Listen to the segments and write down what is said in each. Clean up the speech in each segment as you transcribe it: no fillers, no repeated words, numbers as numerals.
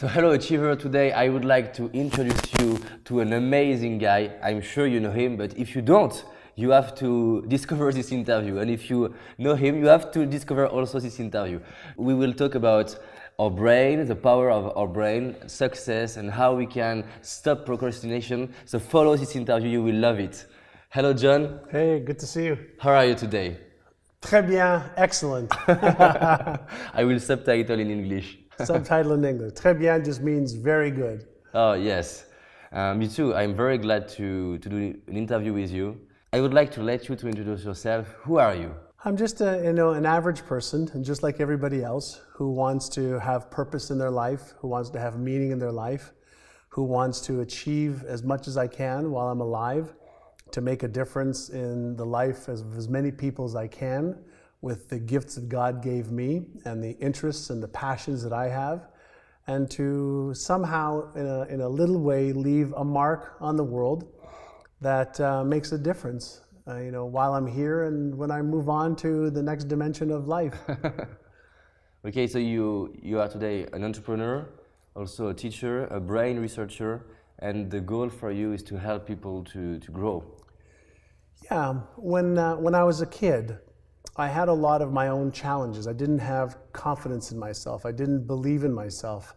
So hello Achiever, today I would like to introduce you to an amazing guy. I'm sure you know him, but if you don't, you have to discover this interview. And if you know him, you have to discover also this interview. We will talk about our brain, the power of our brain, success, and how we can stop procrastination. So follow this interview, you will love it. Hello John. Hey, good to see you. How are you today? Très bien, excellent. I will subtitle in English. Subtitle in English. Très bien just means very good. Oh, yes. Me too. I'm very glad to do an interview with you. I would like to let you to introduce yourself. Who are you? I'm just an average person, and just like everybody else, who wants to have purpose in their life, who wants to have meaning in their life, who wants to achieve as much as I can while I'm alive, to make a difference in the life of as many people as I can, with the gifts that God gave me and the interests and the passions that I have, and to somehow, in a little way, leave a mark on the world that makes a difference, while I'm here and when I move on to the next dimension of life. Okay, so you are today an entrepreneur, also a teacher, a brain researcher, and the goal for you is to help people to grow. Yeah, when I was a kid, I had a lot of my own challenges. I didn't have confidence in myself. I didn't believe in myself.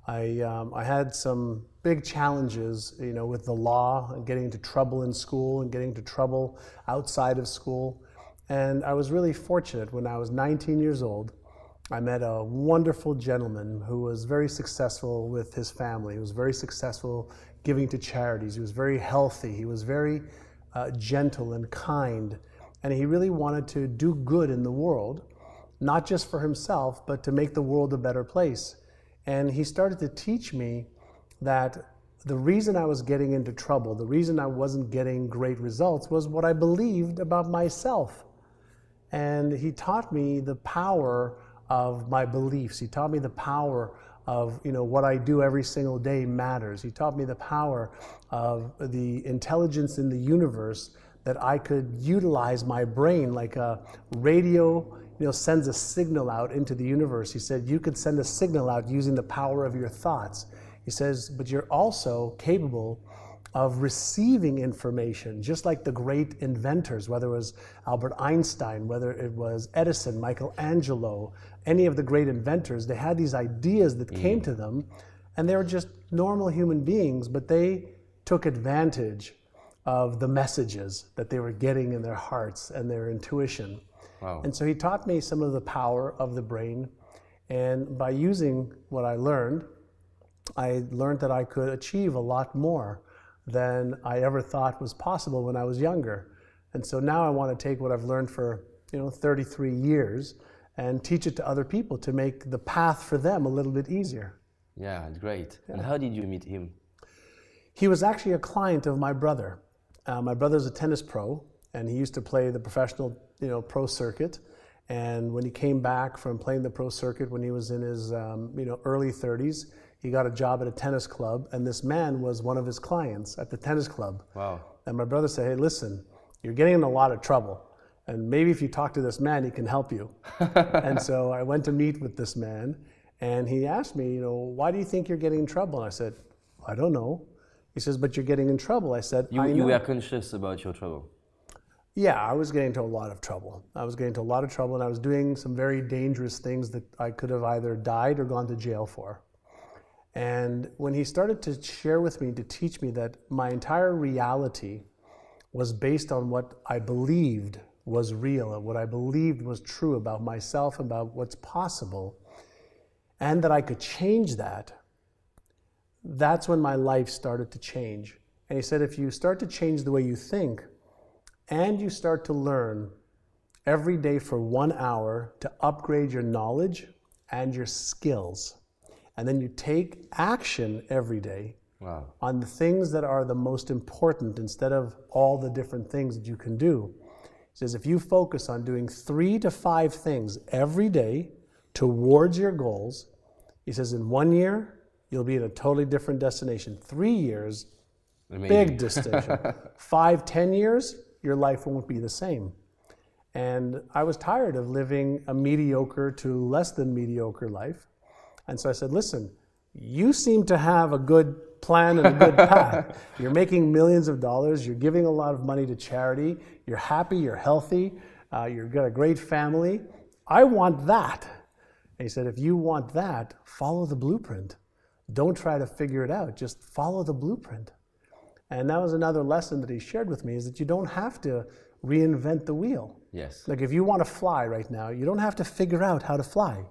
I had some big challenges, with the law and getting into trouble in school and getting into trouble outside of school. And I was really fortunate. When I was 19 years old, I met a wonderful gentleman who was very successful with his family. He was very successful giving to charities. He was very healthy. He was very gentle and kind. And he really wanted to do good in the world, not just for himself, but to make the world a better place. And he started to teach me that the reason I was getting into trouble, the reason I wasn't getting great results, was what I believed about myself. And he taught me the power of my beliefs. He taught me the power of what I do every single day matters. He taught me the power of the intelligence in the universe, that I could utilize my brain like a radio sends a signal out into the universe. He said, you could send a signal out using the power of your thoughts. He says, but you're also capable of receiving information, just like the great inventors, whether it was Albert Einstein, whether it was Edison, Michelangelo, any of the great inventors. They had these ideas that came to them, and they were just normal human beings, but they took advantage of the messages that they were getting in their hearts and their intuition. Wow. And so he taught me some of the power of the brain, and by using what I learned that I could achieve a lot more than I ever thought was possible when I was younger. And so now I want to take what I've learned for 33 years and teach it to other people to make the path for them a little bit easier. Yeah, it's great. Yeah. And how did you meet him? He was actually a client of my brother. My brother's a tennis pro, and he used to play the professional, pro circuit. And when he came back from playing the pro circuit, when he was in his, early 30s, he got a job at a tennis club, and this man was one of his clients at the tennis club. Wow. And my brother said, hey, listen, you're getting in a lot of trouble, and maybe if you talk to this man, he can help you. And so I went to meet with this man, and he asked me, why do you think you're getting in trouble? And I said, I don't know. He says, but you're getting in trouble. I said, I know. You were conscious about your trouble? Yeah, I was getting into a lot of trouble. I was getting into a lot of trouble, and I was doing some very dangerous things that I could have either died or gone to jail for. And when he started to share with me, to teach me that my entire reality was based on what I believed was real, and what I believed was true about myself, about what's possible, and that I could change that, that's when my life started to change. And he said, if you start to change the way you think, and you start to learn every day for 1 hour to upgrade your knowledge and your skills, and then you take action every day on the things that are the most important instead of all the different things that you can do. He says, if you focus on doing 3 to 5 things every day towards your goals, he says, in 1 year, you'll be at a totally different destination. 3 years, amazing. Big destination. 5, 10 years, your life won't be the same. And I was tired of living a mediocre to less than mediocre life. And so I said, listen, you seem to have a good plan and a good path. You're making millions of dollars. You're giving a lot of money to charity. You're happy. You're healthy. You've got a great family. I want that. And he said, if you want that, follow the blueprint. Don't try to figure it out. Just follow the blueprint. And that was another lesson that he shared with me, is that you don't have to reinvent the wheel. Yes. Like if you want to fly right now, you don't have to figure out how to fly.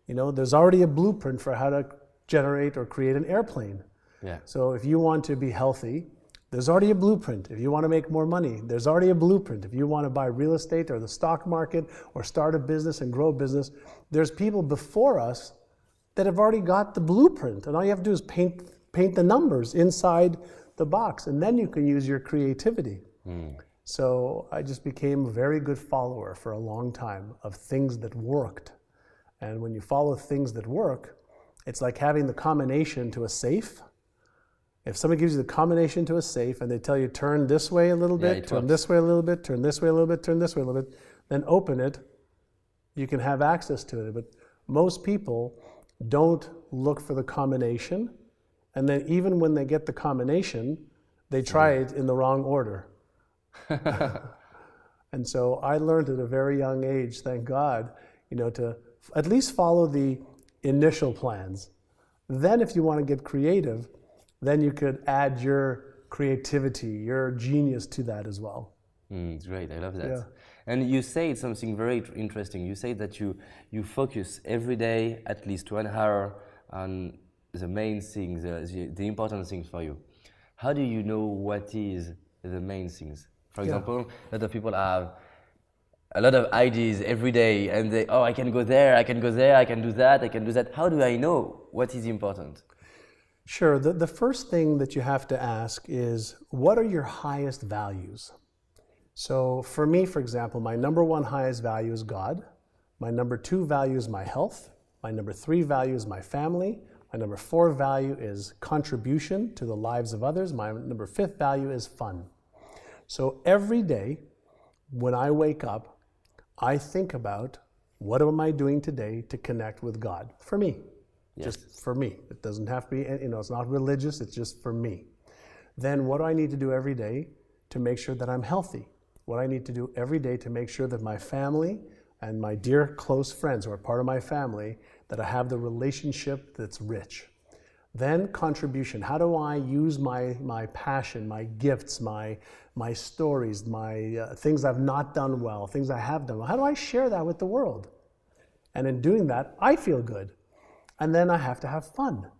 You know, there's already a blueprint for how to generate or create an airplane. Yeah. So if you want to be healthy, there's already a blueprint. If you want to make more money, there's already a blueprint. If you want to buy real estate or the stock market or start a business and grow a business, there's people before us that have already got the blueprint. And all you have to do is paint the numbers inside the box, and then you can use your creativity. So I just became a very good follower for a long time of things that worked. And when you follow things that work, it's like having the combination to a safe. If somebody gives you the combination to a safe and they tell you turn this way a little bit, turn this way a little bit, turn this way a little bit, turn this way a little bit, then open it, you can have access to it. But most people don't look for the combination. And then even when they get the combination, they try it in the wrong order. And so I learned at a very young age, thank God, you know, to at least follow the initial plans. Then if you want to get creative, then you could add your creativity, your genius to that as well. It's great, I love that. Yeah. And you say something very interesting. You say that you focus every day at least 1 hour on the main things, the important things for you. How do you know what is the main things? For example, a lot of people have a lot of ideas every day and they, oh, I can go there, I can go there, I can do that, I can do that. How do I know what is important? Sure, the first thing that you have to ask is, what are your highest values? So for me, for example, my number one highest value is God. My number two value is my health. My number three value is my family. My number four value is contribution to the lives of others. My number fifth value is fun. So every day when I wake up, I think about, what am I doing today to connect with God? For me. Yes. Just for me. It doesn't have to be, you know, it's not religious, it's just for me. Then what do I need to do every day to make sure that I'm healthy? What I need to do every day to make sure that my family and my dear close friends who are part of my family, that I have the relationship that's rich. Then contribution. How do I use my passion, my gifts, my stories, my things I've not done well, things I have done well? How do I share that with the world? And in doing that, I feel good. And then I have to have fun.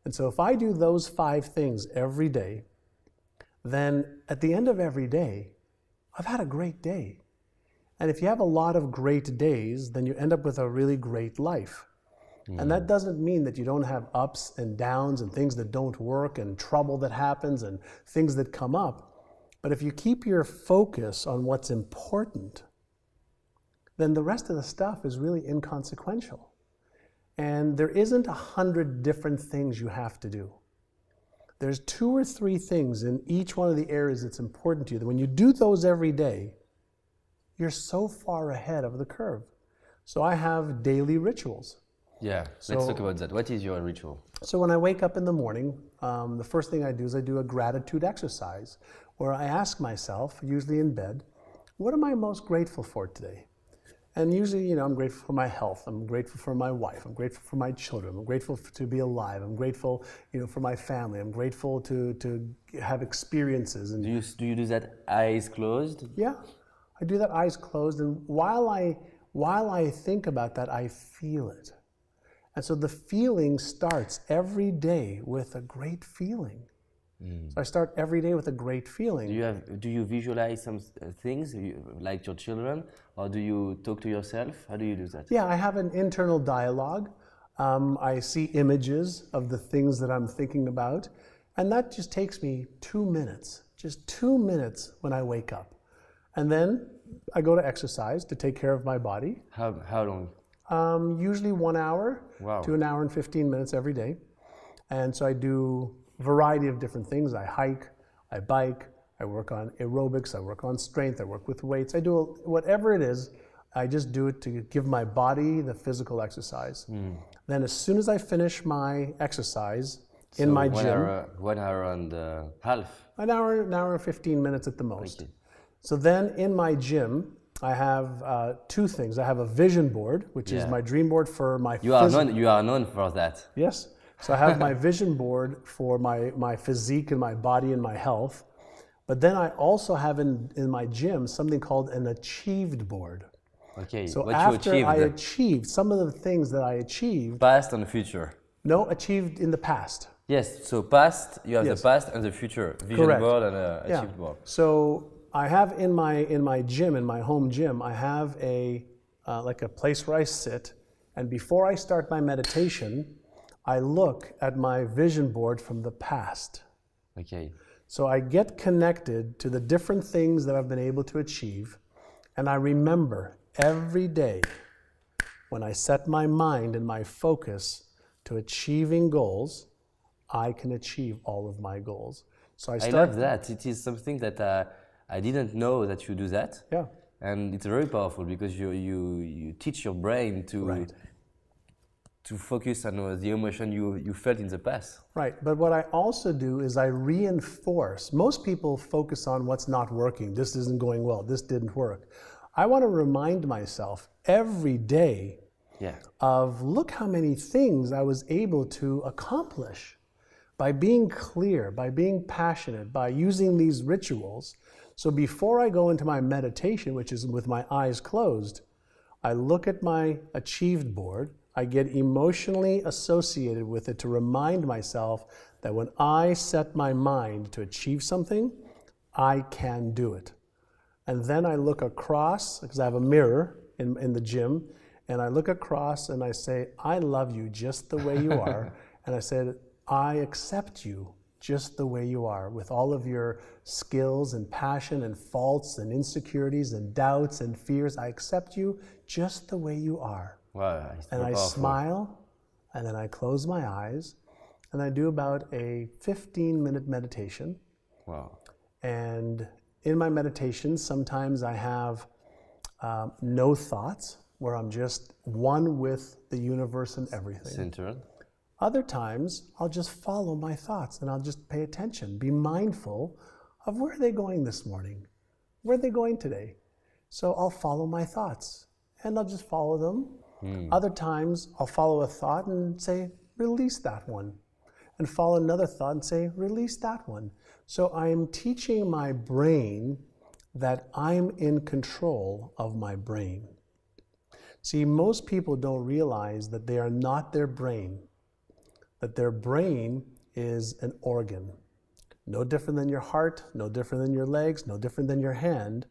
And so if I do those 5 things every day, then at the end of every day, I've had a great day. And if you have a lot of great days, then you end up with a really great life. And that doesn't mean that you don't have ups and downs and things that don't work and trouble that happens and things that come up. But if you keep your focus on what's important, then the rest of the stuff is really inconsequential. And there isn't 100 different things you have to do. There's 2 or 3 things in each one of the areas that's important to you, that when you do those every day, you're so far ahead of the curve. So I have daily rituals. Yeah, let's talk about that. What is your ritual? So when I wake up in the morning, the first thing I do is I do a gratitude exercise where I ask myself, usually in bed, what am I most grateful for today? And usually, you know, I'm grateful for my health. I'm grateful for my wife. I'm grateful for my children. I'm grateful to be alive. I'm grateful, you know, for my family. I'm grateful to have experiences. And do you do that eyes closed? Yeah, I do that eyes closed. And while I think about that, I feel it. And so the feeling starts every day with a great feeling. So I start every day with a great feeling. Do you visualize some things, like your children, or do you talk to yourself? How do you do that? Yeah, I have an internal dialogue. I see images of the things that I'm thinking about, and that just takes me 2 minutes, just 2 minutes when I wake up. And then I go to exercise to take care of my body. How long? Usually 1 hour to 1 hour and 15 minutes every day. And so I do a variety of different things. I hike, I bike, I work on aerobics, I work on strength, I work with weights. I do whatever it is, I just do it to give my body the physical exercise. Then as soon as I finish my exercise in So my one gym, hour, 1 hour and half. an hour and 15 minutes at the most. Okay. So then in my gym, I have two things. I have a vision board, which is Yeah. my dream board for my You are known for that. Yes. So I have my vision board for my physique and my body and my health. But then I also have in my gym something called an achieved board. Okay. So What you after achieved, I achieved some of the things that I achieved, past and future. no, achieved in the past. Yes. So past, you have Yes. the past and the future. Vision Correct. board and Yeah. achieved board. So I have in my gym, in my home gym, I have like a place where I sit, and before I start my meditation, I look at my vision board from the past. Okay. So I get connected to the different things that I've been able to achieve, and I remember every day when I set my mind and my focus to achieving goals, I can achieve all of my goals. So I love that. It is something that I didn't know that you do that. Yeah. And it's very powerful because you teach your brain Right. to focus on the emotion you felt in the past. Right, but what I also do is I reinforce. Most people focus on what's not working. This isn't going well. This didn't work. I want to remind myself every day Yeah. of look how many things I was able to accomplish by being clear, by being passionate, by using these rituals. So before I go into my meditation, which is with my eyes closed, I look at my achieved board. I get emotionally associated with it to remind myself that when I set my mind to achieve something, I can do it. And then I look across, because I have a mirror in the gym, and I look across and I say, I love you just the way you are. And I said, I accept you just the way you are, with all of your skills and passion and faults and insecurities and doubts and fears. I accept you just the way you are. Wow. It's And so I powerful. smile, and then I close my eyes, and I do about a 15-minute meditation. Wow. And in my meditation, sometimes I have no thoughts, where I'm just one with the universe and everything. Centered. Other times, I'll just follow my thoughts, and I'll just pay attention, be mindful of where are they going this morning? Where are they going today? So I'll follow my thoughts, and I'll just follow them. Other times, I'll follow a thought and say, release that one. And follow another thought and say, release that one. So I'm teaching my brain that I'm in control of my brain. See, most people don't realize that they are not their brain, that their brain is an organ. No different than your heart, no different than your legs, no different than your hand.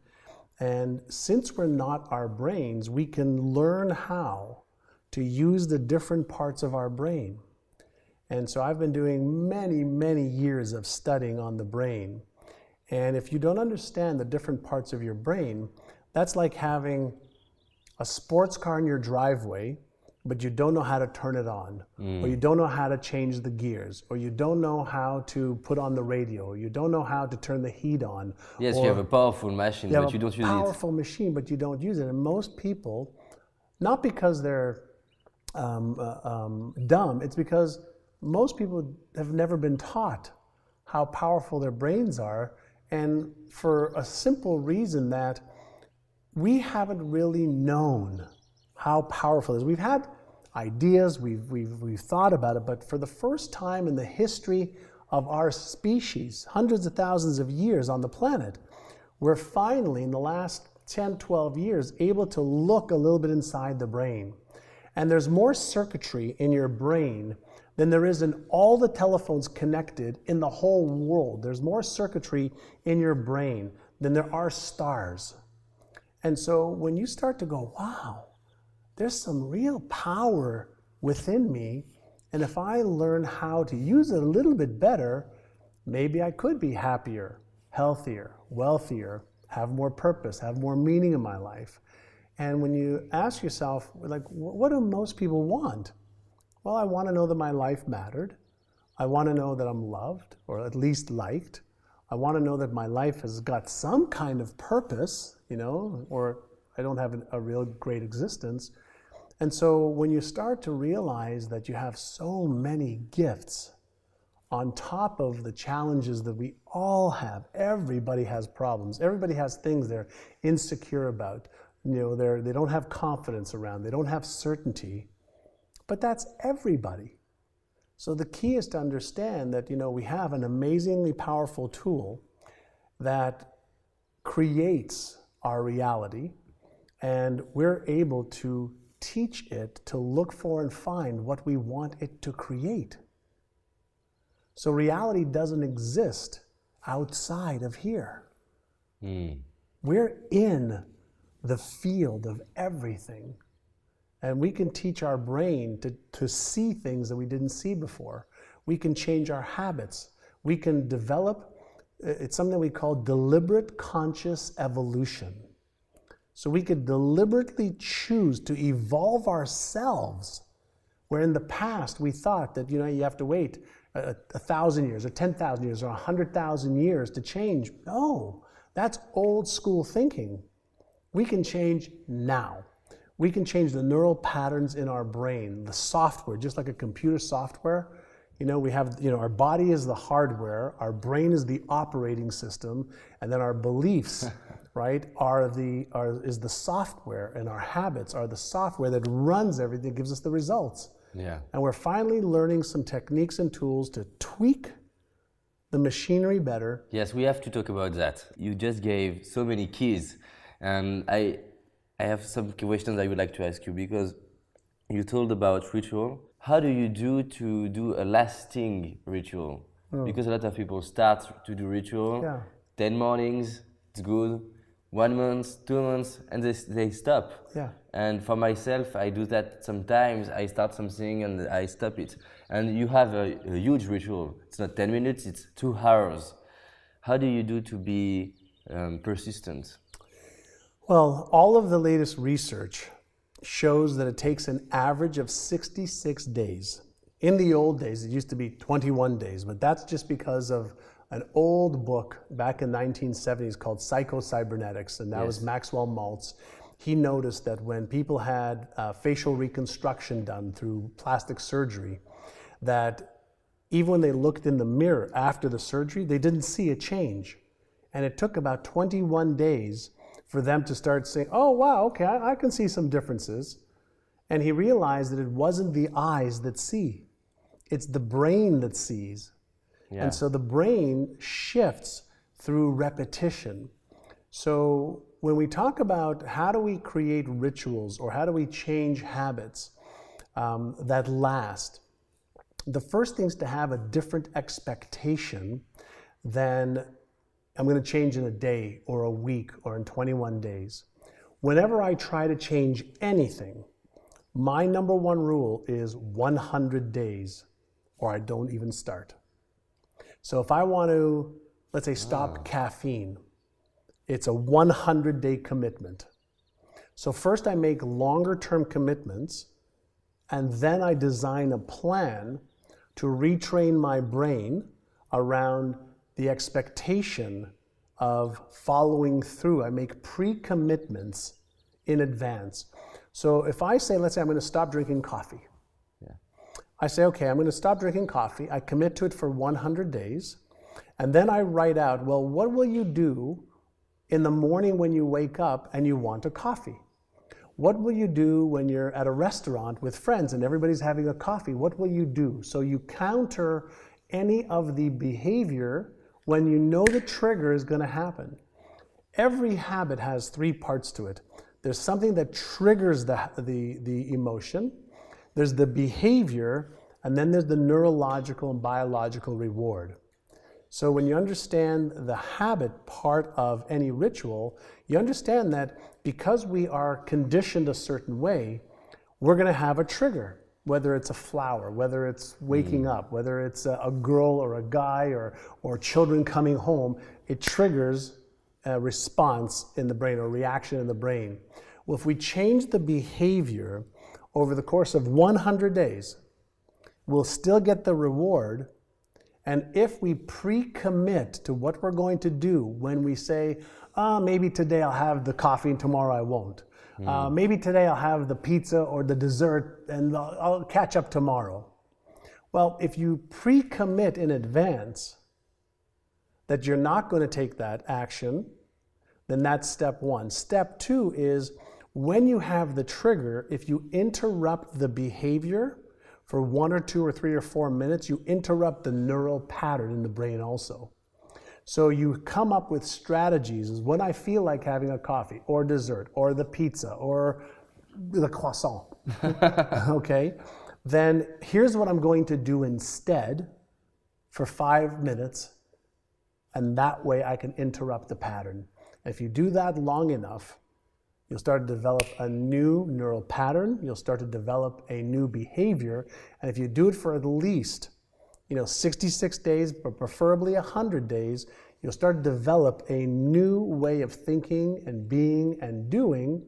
And since we're not our brains, we can learn how to use the different parts of our brain. And so I've been doing many, many years of studying on the brain. And if you don't understand the different parts of your brain, that's like having a sports car in your driveway, but you don't know how to turn it on, or you don't know how to change the gears, or you don't know how to put on the radio, or you don't know how to turn the heat on. Yes, or you have a powerful machine, but you don't use a it. powerful machine, but you don't use it. And most people, not because they're dumb, it's because most people have never been taught how powerful their brains are, and for a simple reason that we haven't really known how powerful it is. We've had ideas, we've thought about it, but for the first time in the history of our species, hundreds of thousands of years on the planet, we're finally, in the last 10, 12 years, able to look a little bit inside the brain. And there's more circuitry in your brain than there is in all the telephones connected in the whole world. There's more circuitry in your brain than there are stars. And so when you start to go, wow, there's some real power within me, and if I learn how to use it a little bit better, maybe I could be happier, healthier, wealthier, have more purpose, have more meaning in my life. And when you ask yourself, like, what do most people want? Well, I want to know that my life mattered. I want to know that I'm loved, or at least liked. I want to know that my life has got some kind of purpose, or I don't have a real great existence. And so when you start to realize that you have so many gifts on top of the challenges that we all have, everybody has problems, everybody has things they're insecure about, they don't have confidence around, they don't have certainty, but that's everybody. So the key is to understand that we have an amazingly powerful tool that creates our reality, and we're able to teach it to look for and find what we want it to create. So reality doesn't exist outside of here. We're in the field of everything. And we can teach our brain to see things that we didn't see before. We can change our habits. We can develop, it's something we call deliberate conscious evolution. So we could deliberately choose to evolve ourselves, where in the past we thought that you have to wait 1,000 years or 10,000 years or 100,000 years to change. No, that's old school thinking. We can change now. We can change the neural patterns in our brain, the software, just like a computer software. We have, our body is the hardware, our brain is the operating system, and then our beliefs, right, is the software, and our habits are the software that runs everything, gives us the results. Yeah. And we're finally learning some techniques and tools to tweak the machinery better. Yes, we have to talk about that. You just gave so many keys, and I have some questions I would like to ask you, because you told about ritual. How do you do a lasting ritual? Because a lot of people start to do ritual, 10 mornings, it's good, 1 month, 2 months, and they stop. Yeah. And for myself, I do that sometimes. I start something and I stop it. And you have a huge ritual. It's not 10 minutes, it's 2 hours. How do you do to be persistent? Well, all of the latest research shows that it takes an average of 66 days. In the old days, it used to be 21 days, but that's just because of an old book back in the 1970s called Psycho-Cybernetics, and that was Maxwell Maltz. He noticed that when people had facial reconstruction done through plastic surgery, that even when they looked in the mirror after the surgery, they didn't see a change. And it took about 21 days for them to start saying, oh, wow, okay, I can see some differences. And he realized that it wasn't the eyes that see, it's the brain that sees. Yeah. And so the brain shifts through repetition. So when we talk about how do we create rituals or how do we change habits that last, the first thing is to have a different expectation than I'm going to change in a day or a week or in 21 days. Whenever I try to change anything, my number one rule is 100 days or I don't even start. So if I want to, let's say, stop caffeine, it's a 100-day commitment. So first I make longer-term commitments, and then I design a plan to retrain my brain around the expectation of following through. I make pre-commitments in advance. So if I say, let's say I'm going to stop drinking coffee. I say, okay, I'm going to stop drinking coffee. I commit to it for 100 days. And then I write out, well, what will you do in the morning when you wake up and you want a coffee? What will you do when you're at a restaurant with friends and everybody's having a coffee? What will you do? So you counter any of the behavior when you know the trigger is going to happen. Every habit has 3 parts to it. There's something that triggers the emotion. There's the behavior, and then there's the neurological and biological reward. So when you understand the habit part of any ritual, you understand that because we are conditioned a certain way, we're going to have a trigger, whether it's a flower, whether it's waking up, whether it's a girl or a guy or children coming home, it triggers a response in the brain or reaction in the brain. Well, if we change the behavior over the course of 100 days, we'll still get the reward. And if we pre-commit to what we're going to do when we say, maybe today I'll have the coffee and tomorrow I won't. Maybe today I'll have the pizza or the dessert and I'll catch up tomorrow. Well, if you pre-commit in advance that you're not going to take that action, then that's step one. Step two is when you have the trigger, if you interrupt the behavior for 1 or 2 or 3 or 4 minutes, you interrupt the neural pattern in the brain also. So you come up with strategies is when I feel like having a coffee or dessert or the pizza or the croissant, okay? Then here's what I'm going to do instead for 5 minutes, and that way I can interrupt the pattern. If you do that long enough, you'll start to develop a new neural pattern, you'll start to develop a new behavior, and if you do it for at least 66 days, but preferably 100 days, you'll start to develop a new way of thinking and being and doing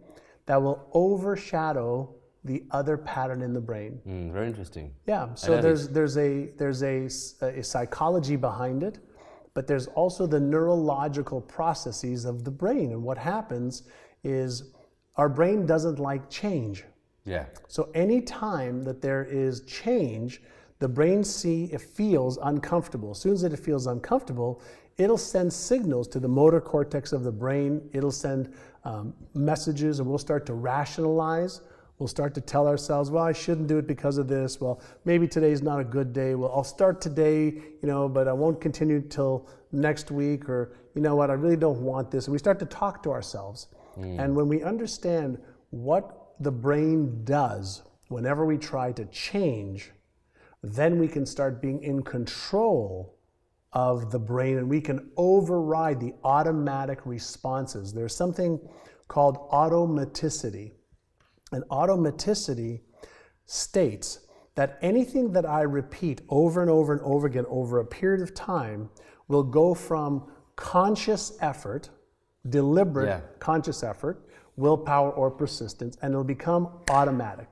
that will overshadow the other pattern in the brain. Very interesting. Yeah, so there's a psychology behind it, but there's also the neurological processes of the brain. And what happens is our brain doesn't like change. Yeah. So any time that there is change, the brain feels uncomfortable. As soon as it feels uncomfortable, it'll send signals to the motor cortex of the brain. It'll send messages, and we'll start to rationalize. We'll start to tell ourselves, well, I shouldn't do it because of this. Well, maybe today's not a good day. Well, I'll start today, but I won't continue till next week, or you know what, I really don't want this. And we start to talk to ourselves. And when we understand what the brain does whenever we try to change, then we can start being in control of the brain, and we can override the automatic responses. There's something called automaticity. And automaticity states that anything that I repeat over and over and over again over a period of time will go from conscious effort, deliberate conscious effort, willpower or persistence, and it'll become automatic.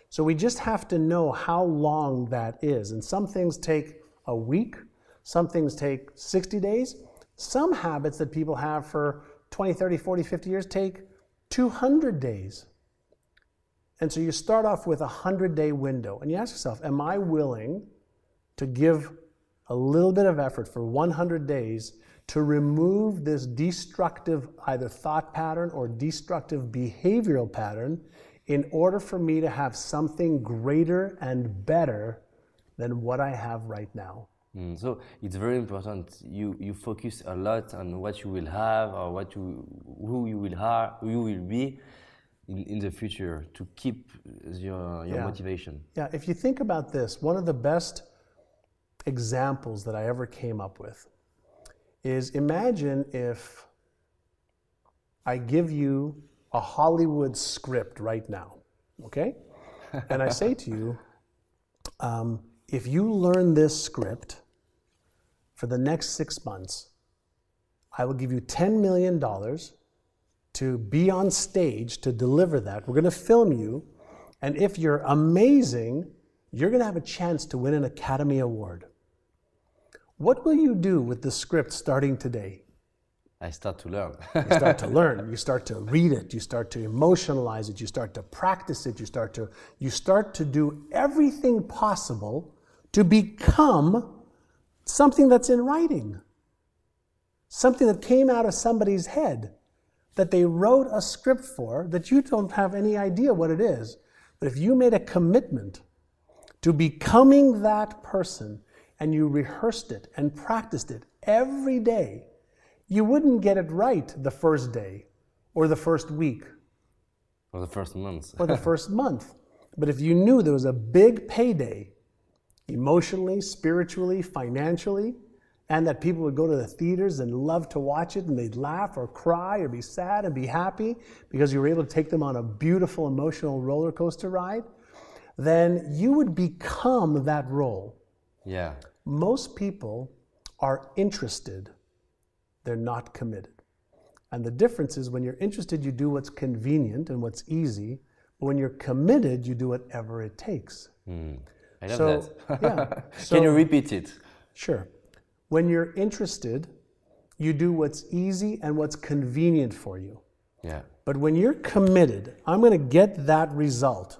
So we just have to know how long that is. And some things take a week, some things take 60 days. Some habits that people have for 20, 30, 40, 50 years take 200 days. And so you start off with a 100-day window, and you ask yourself, am I willing to give a little bit of effort for 100 days to remove this destructive either thought pattern or destructive behavioral pattern in order for me to have something greater and better than what I have right now? So it's very important. You focus a lot on what you will have or who you will be in the future to keep your motivation. Yeah, if you think about this, one of the best examples that I ever came up with is, imagine if I give you a Hollywood script right now, okay? And I say to you, if you learn this script for the next 6 months, I will give you $10 million to be on stage to deliver that. We're going to film you, and if you're amazing, you're going to have a chance to win an Academy Award. What will you do with the script starting today? I start to learn. You start to learn. You start to read it. You start to emotionalize it. You start to practice it. You start to do everything possible to become something that's in writing, something that came out of somebody's head, that they wrote a script for, that you don't have any idea what it is. But if you made a commitment to becoming that person, and you rehearsed it and practiced it every day, you wouldn't get it right the first day, or the first week, or the first month. or the first month. But if you knew there was a big payday, emotionally, spiritually, financially, and that people would go to the theaters and love to watch it, and they'd laugh or cry or be sad and be happy because you were able to take them on a beautiful emotional roller coaster ride, then you would become that role. Yeah. Most people are interested, they're not committed. And the difference is, when you're interested, you do what's convenient and what's easy, but when you're committed, you do whatever it takes. I love that. Yeah. Can you repeat it? Sure. When you're interested, you do what's easy and what's convenient for you. Yeah. But when you're committed, I'm going to get that result,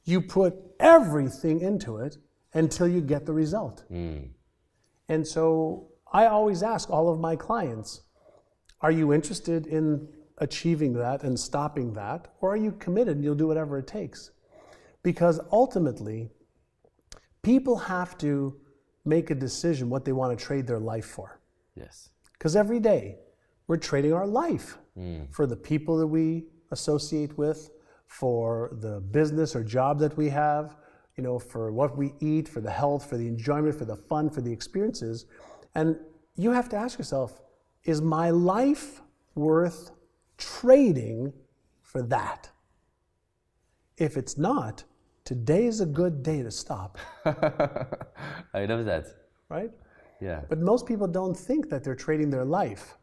you put everything into it until you get the result. And so I always ask all of my clients, are you interested in achieving that and stopping that? Or are you committed and you'll do whatever it takes? Because ultimately, people have to make a decision what they want to trade their life for. Yes. Because every day we're trading our life for the people that we associate with, for the business or job that we have, you know, for what we eat, for the health, for the enjoyment, for the fun, for the experiences. And you have to ask yourself, is my life worth trading for that? If it's not, today is a good day to stop. I love that. Right? Yeah. But most people don't think that they're trading their life,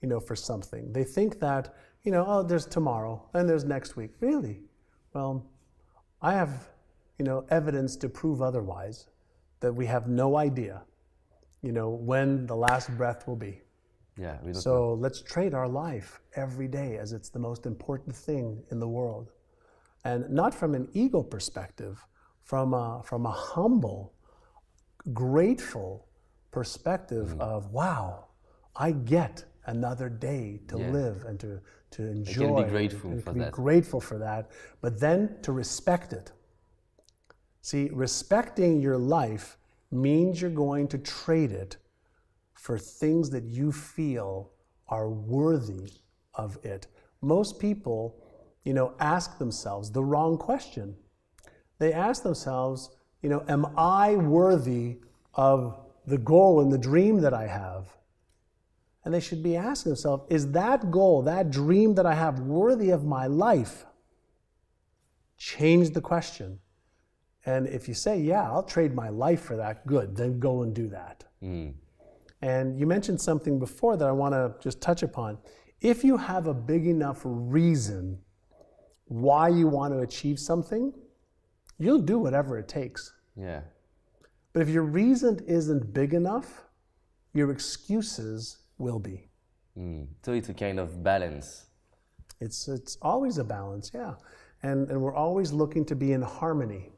you know, for something. They think that, you know, oh, there's tomorrow and there's next week. Really? Well, I have, you know, evidence to prove otherwise, that we have no idea, you know, when the last breath will be. Yeah. We don't So know. let's trade our life every day as it's the most important thing in the world. And not from an ego perspective, from a humble, grateful perspective of, wow, I get another day to live and to enjoy. I can be grateful and for be that. grateful for that, but then to respect it. See, respecting your life means you're going to trade it for things that you feel are worthy of it. Most people, you know, ask themselves the wrong question. They ask themselves, you know, am I worthy of the goal and the dream that I have? And they should be asking themselves, is that goal, that dream that I have worthy of my life? Change the question. And if you say, yeah, I'll trade my life for that, good, then go and do that. And you mentioned something before that I want to just touch upon. If you have a big enough reason why you want to achieve something, you'll do whatever it takes. Yeah. But if your reason isn't big enough, your excuses will be. So it's a kind of balance. It's always a balance, yeah. And we're always looking to be in harmony,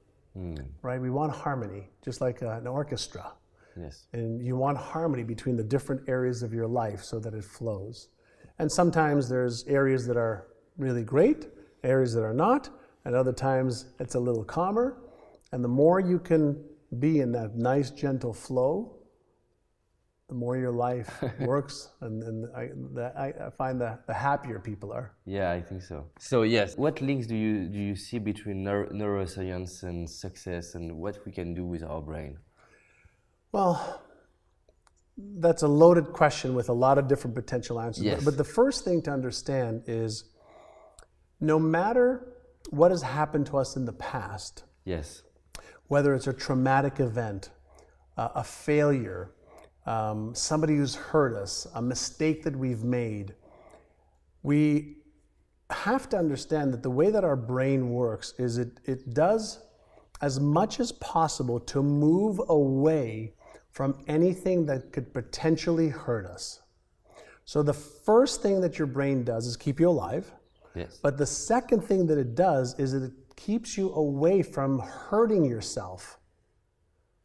right? We want harmony, just like an orchestra. Yes. And you want harmony between the different areas of your life so that it flows. And sometimes there's areas that are really great, areas that are not, and other times it's a little calmer. And the more you can be in that nice, gentle flow, the more your life works, and I find that the happier people are. Yeah, I think so. So yes, what links do you see between neuroscience and success, and what we can do with our brain? Well, that's a loaded question with a lot of different potential answers. Yes. But the first thing to understand is, no matter what has happened to us in the past, Yes. whether it's a traumatic event, a failure, somebody who's hurt us, a mistake that we've made, we have to understand that the way that our brain works is it does as much as possible to move away from anything that could potentially hurt us. So the first thing that your brain does is keep you alive. Yes. But the second thing that it does is it keeps you away from hurting yourself.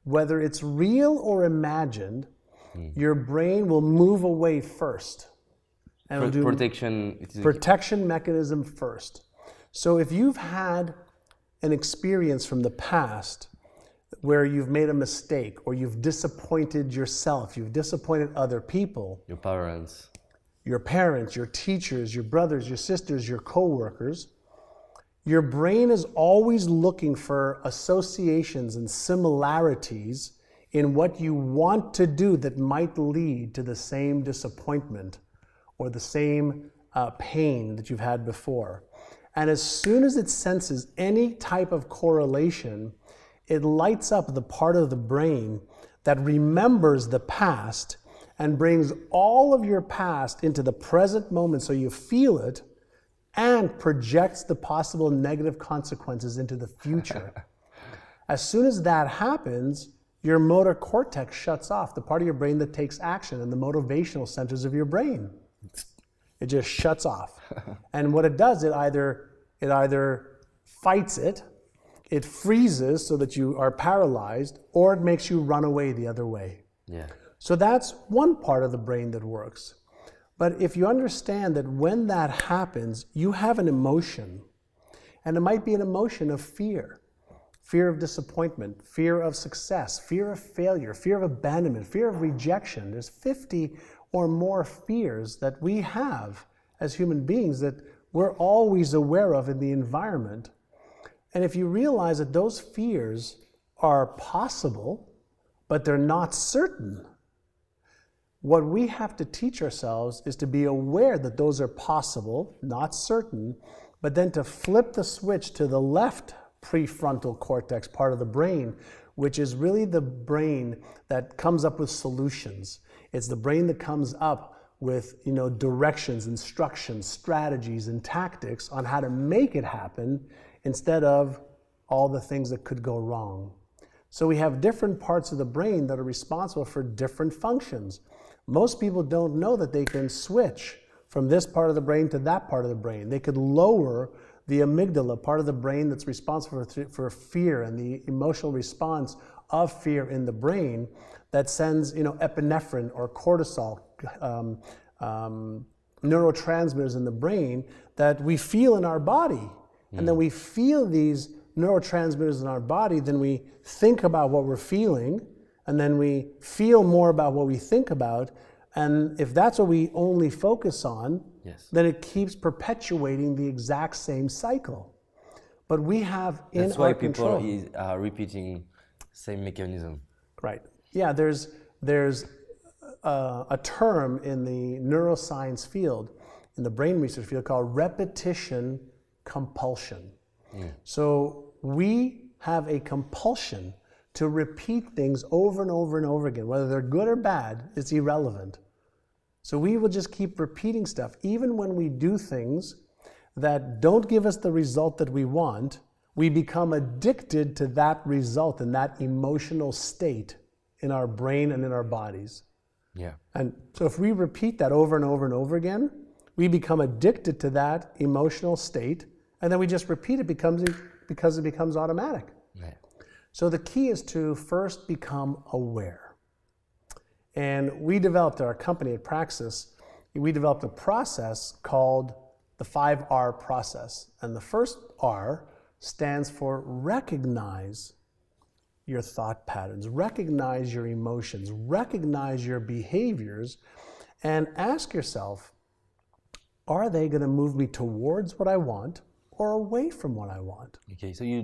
Whether it's real or imagined, your brain will move away first. And it'll do protection mechanism first. So if you've had an experience from the past where you've made a mistake or you've disappointed yourself, you've disappointed other people, your parents, your teachers, your brothers, your sisters, your co-workers, your brain is always looking for associations and similarities in what you want to do that might lead to the same disappointment or the same pain that you've had before. And as soon as it senses any type of correlation, it lights up the part of the brain that remembers the past and brings all of your past into the present moment so you feel it, and projects the possible negative consequences into the future. As soon as that happens, your motor cortex shuts off, the part of your brain that takes action, and the motivational centers of your brain. It just shuts off. And what it does, it either fights it, it freezes so that you are paralyzed, or it makes you run away the other way. Yeah. So that's one part of the brain that works. But if you understand that when that happens, you have an emotion, and it might be an emotion of fear. Fear of disappointment, fear of success, fear of failure, fear of abandonment, fear of rejection. There's 50 or more fears that we have as human beings that we're always aware of in the environment. And if you realize that those fears are possible, but they're not certain, what we have to teach ourselves is to be aware that those are possible, not certain, but then to flip the switch to the left prefrontal cortex part of the brain, which is really the brain that comes up with solutions. It's the brain that comes up with, directions, instructions, strategies, and tactics on how to make it happen instead of all the things that could go wrong. So we have different parts of the brain that are responsible for different functions. Most people don't know that they can switch from this part of the brain to that part of the brain. They could lower the amygdala, part of the brain that's responsible for fear and the emotional response of fear in the brain that sends epinephrine or cortisol, neurotransmitters in the brain that we feel in our body. And then we feel these neurotransmitters in our body, then we think about what we're feeling, and then we feel more about what we think about. And if that's what we only focus on, then it keeps perpetuating the exact same cycle. But we have in our control. That's why people are repeating same mechanism. Right. Yeah, there's a term in the neuroscience field, in the brain research field, called repetition compulsion. So we have a compulsion to repeat things over and over and over again. Whether they're good or bad, it's irrelevant. So we will just keep repeating stuff. Even when we do things that don't give us the result that we want, we become addicted to that result and that emotional state in our brain and in our bodies. Yeah. And so if we repeat that over and over and over again, we become addicted to that emotional state, and then we just repeat it because it becomes automatic. Yeah. So the key is to first become aware. And we developed our company at Praxis, we developed a process called the 5R process. And the first R stands for recognize your thought patterns, recognize your emotions, recognize your behaviors, and ask yourself, are they going to move me towards what I want or away from what I want? Okay, so you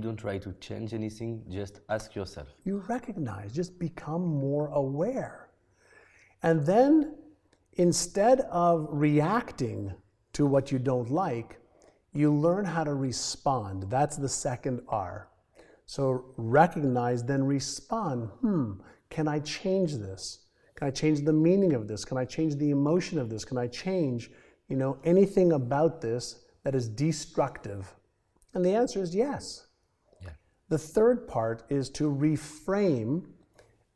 don't try to change anything, just ask yourself. You recognize, just become more aware. And then instead of reacting to what you don't like, you learn how to respond. That's the second R. So recognize, then respond. Can I change this? Can I change the meaning of this? Can I change the emotion of this? Can I change, anything about this that is destructive? And the answer is yes. Yeah. The third part is to reframe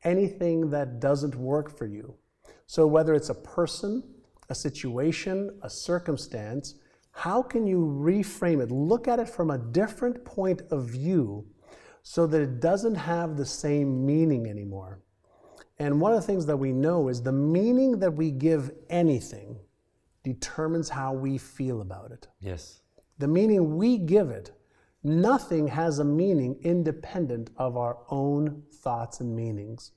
anything that doesn't work for you. So whether it's a person, a situation, a circumstance, how can you reframe it? Look at it from a different point of view so that it doesn't have the same meaning anymore. And one of the things that we know is the meaning that we give anything determines how we feel about it. Yes. The meaning we give it, nothing has a meaning independent of our own thoughts and meanings.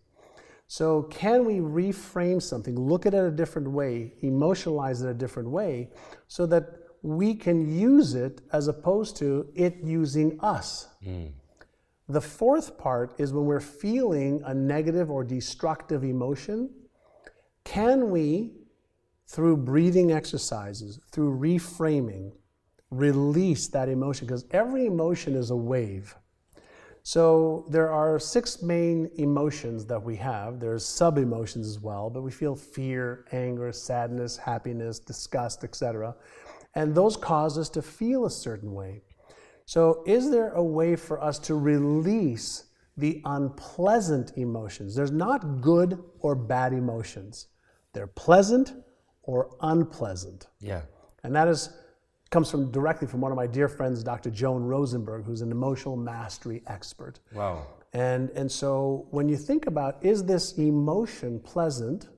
So can we reframe something, look at it a different way, emotionalize it a different way, so that we can use it as opposed to it using us? The fourth part is when we're feeling a negative or destructive emotion, can we, through breathing exercises, through reframing, release that emotion? Because every emotion is a wave. So there are 6 main emotions that we have. There's sub-emotions as well, but we feel fear, anger, sadness, happiness, disgust, etc. And those cause us to feel a certain way. So is there a way for us to release the unpleasant emotions? There's not good or bad emotions. They're pleasant or unpleasant. Yeah. And that comes directly from one of my dear friends, Dr. Joan Rosenberg, who's an emotional mastery expert. Wow. And so when you think about, is this emotion pleasant?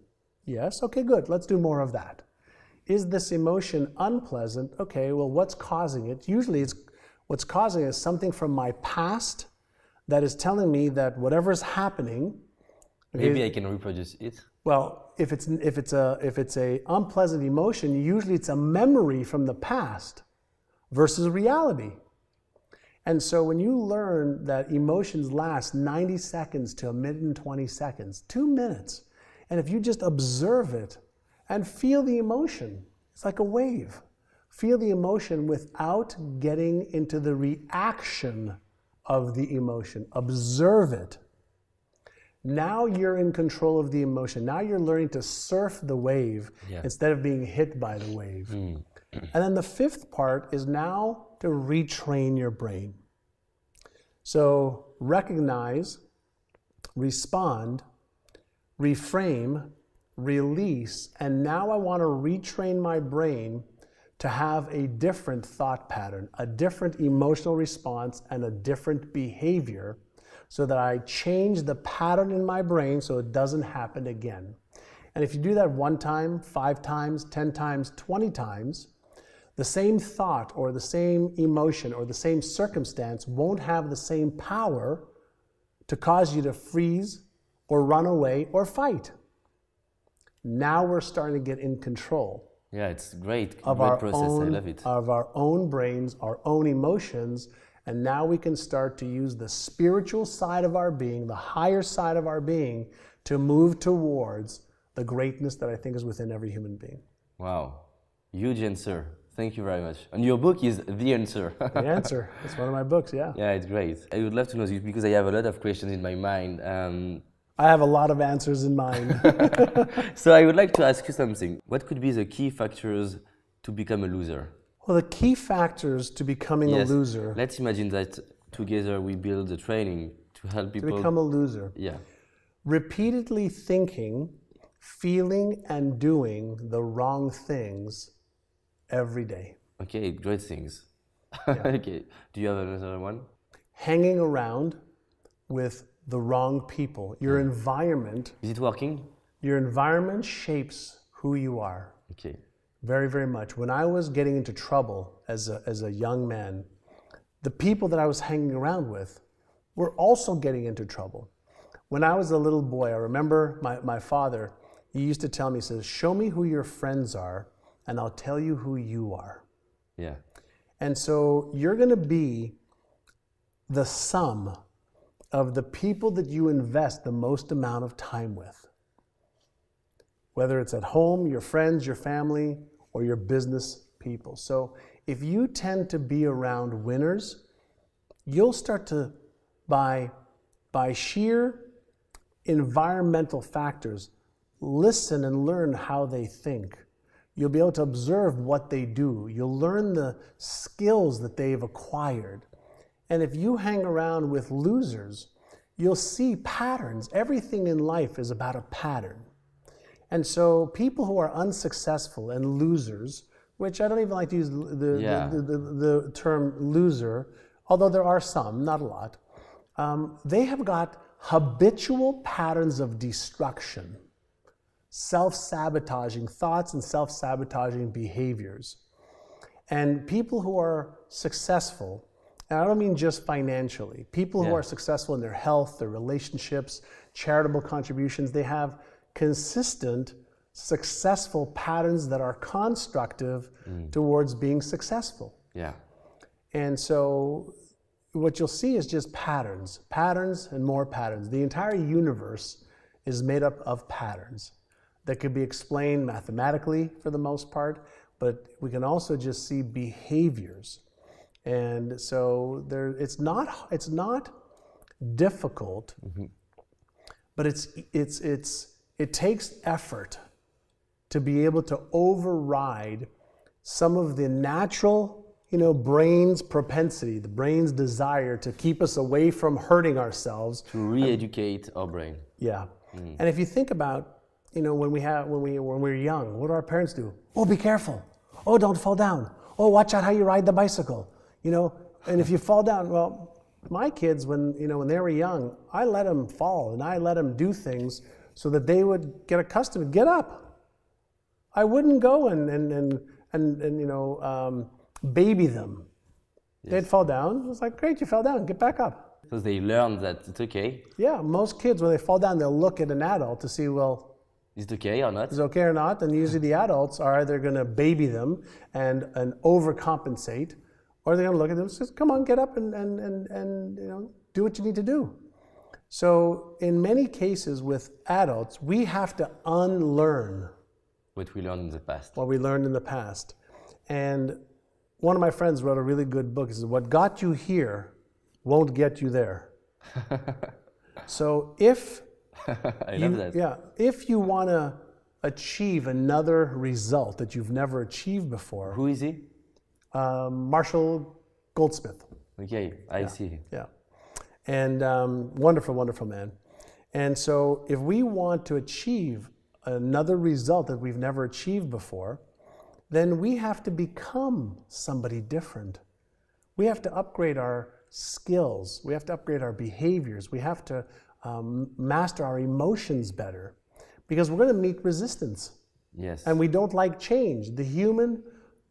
Yes, okay, good, let's do more of that. Is this emotion unpleasant? Okay, well, what's causing it? Usually what's causing it is something from my past that is telling me that whatever's happening. Okay, maybe I can reproduce it. Well, if it's a unpleasant emotion, usually it's a memory from the past versus reality. And so when you learn that emotions last 90 seconds to 1 minute and 20 seconds, 2 minutes, and if you just observe it and feel the emotion, it's like a wave. Feel the emotion without getting into the reaction of the emotion. Observe it. Now you're in control of the emotion. Now you're learning to surf the wave instead of being hit by the wave. And then the fifth part is now to retrain your brain. So recognize, respond, reframe, release, and now I want to retrain my brain to have a different thought pattern, a different emotional response, and a different behavior, so that I change the pattern in my brain so it doesn't happen again. And if you do that 1 time, 5 times, 10 times, 20 times, the same thought or the same emotion or the same circumstance won't have the same power to cause you to freeze or run away or fight. Now we're starting to get in control. Yeah, it's great. Of great our process. own, I love it. Of our own brains, our own emotions, and now we can start to use the spiritual side of our being, the higher side of our being, to move towards the greatness that I think is within every human being. Wow, huge answer. Thank you very much. And your book is The Answer. The Answer. It's one of my books, yeah. Yeah, it's great. I would love to know this because I have a lot of questions in my mind. I have a lot of answers in mind. So I would like to ask you something. What could be the key factors to become a loser? Well, the key factors to becoming a loser. Let's imagine that together we build the training to help people to become a loser. Yeah. Repeatedly thinking, feeling, and doing the wrong things every day. Okay, great things. Yeah. Okay, do you have another one? Hanging around with the wrong people. Your environment. Is it working? Your environment shapes who you are. Okay. Very, very much. When I was getting into trouble as a young man, the people that I was hanging around with were also getting into trouble. When I was a little boy, I remember my father, he used to tell me, he says, show me who your friends are and I'll tell you who you are. Yeah. And so you're going to be the sum of the people that you invest the most amount of time with. Whether it's at home, your friends, your family, or your business people. So if you tend to be around winners, you'll start to, by sheer environmental factors, listen and learn how they think. You'll be able to observe what they do. You'll learn the skills that they've acquired. And if you hang around with losers, you'll see patterns. Everything in life is about a pattern. And so people who are unsuccessful and losers, which I don't even like to use the term loser, although there are some, not a lot, they have got habitual patterns of destruction, self-sabotaging thoughts and self-sabotaging behaviors. And people who are successful, and I don't mean just financially, people who are successful in their health, their relationships, charitable contributions, they have consistent, successful patterns that are constructive towards being successful. Yeah. And so what you'll see is just patterns, patterns and more patterns. The entire universe is made up of patterns that could be explained mathematically for the most part, but we can also just see behaviors. And so it's not difficult, but it takes effort to be able to override some of the natural, brain's propensity, the brain's desire to keep us away from hurting ourselves. To re-educate our brain. Yeah. And if you think about, when we're young, what do our parents do? Oh, be careful. Oh, don't fall down. Oh, watch out how you ride the bicycle. And if you fall down, well, my kids, when they were young, I let them fall and I let them do things so that they would get accustomed. Get up. I wouldn't go and baby them. Yes. They'd fall down. It was like, great, you fell down. Get back up. So they learn that it's okay. Yeah, most kids, when they fall down, they'll look at an adult to see, well, is it okay or not? Is it okay or not? And usually the adults are either going to baby them and overcompensate, or they're going to look at them and say, come on, get up and do what you need to do. So in many cases with adults, we have to unlearn what we learned in the past. What we learned in the past. And one of my friends wrote a really good book. He says, what got you here won't get you there. So if I love that. Yeah, if you want to achieve another result that you've never achieved before. Who is he? Marshall Goldsmith. Okay, I see. Yeah, and wonderful, wonderful man. And so if we want to achieve another result that we've never achieved before, then we have to become somebody different. We have to upgrade our skills. We have to upgrade our behaviors. We have to master our emotions better, because we're going to meet resistance. Yes. And we don't like change. The human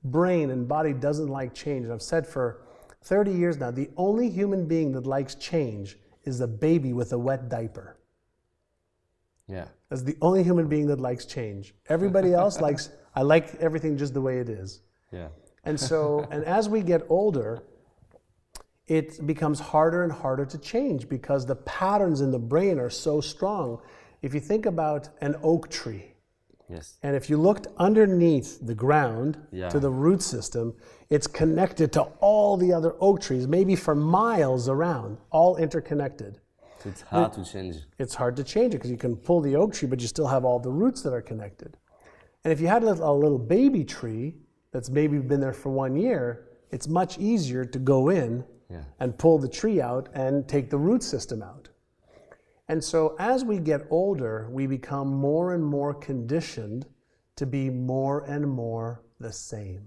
brain and body doesn't like change. I've said for 30 years now, the only human being that likes change is a baby with a wet diaper. Yeah. That's the only human being that likes change. Everybody else likes, I like everything just the way it is. Yeah. And so, and as we get older, it becomes harder and harder to change because the patterns in the brain are so strong. If you think about an oak tree, yes, and if you looked underneath the ground to the root system, it's connected to all the other oak trees, maybe for miles around, all interconnected. So it's hard to change. It's hard to change it because you can pull the oak tree, but you still have all the roots that are connected. And if you had a little baby tree that's maybe been there for 1 year, it's much easier to go in and pull the tree out and take the root system out. And so as we get older, we become more and more conditioned to be more and more the same.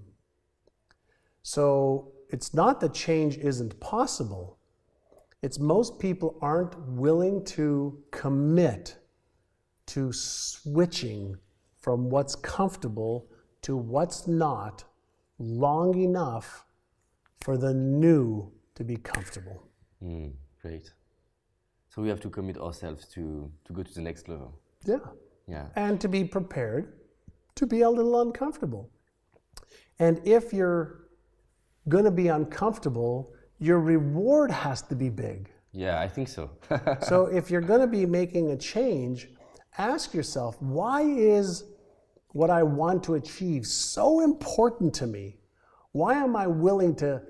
So it's not that change isn't possible. It's most people aren't willing to commit to switching from what's comfortable to what's not long enough for the new to be comfortable. Great. So we have to commit ourselves to go to the next level. Yeah. Yeah. And to be prepared to be a little uncomfortable. And if you're going to be uncomfortable, your reward has to be big. Yeah, I think so. So if you're going to be making a change, ask yourself, why is what I want to achieve so important to me? Why am I willing to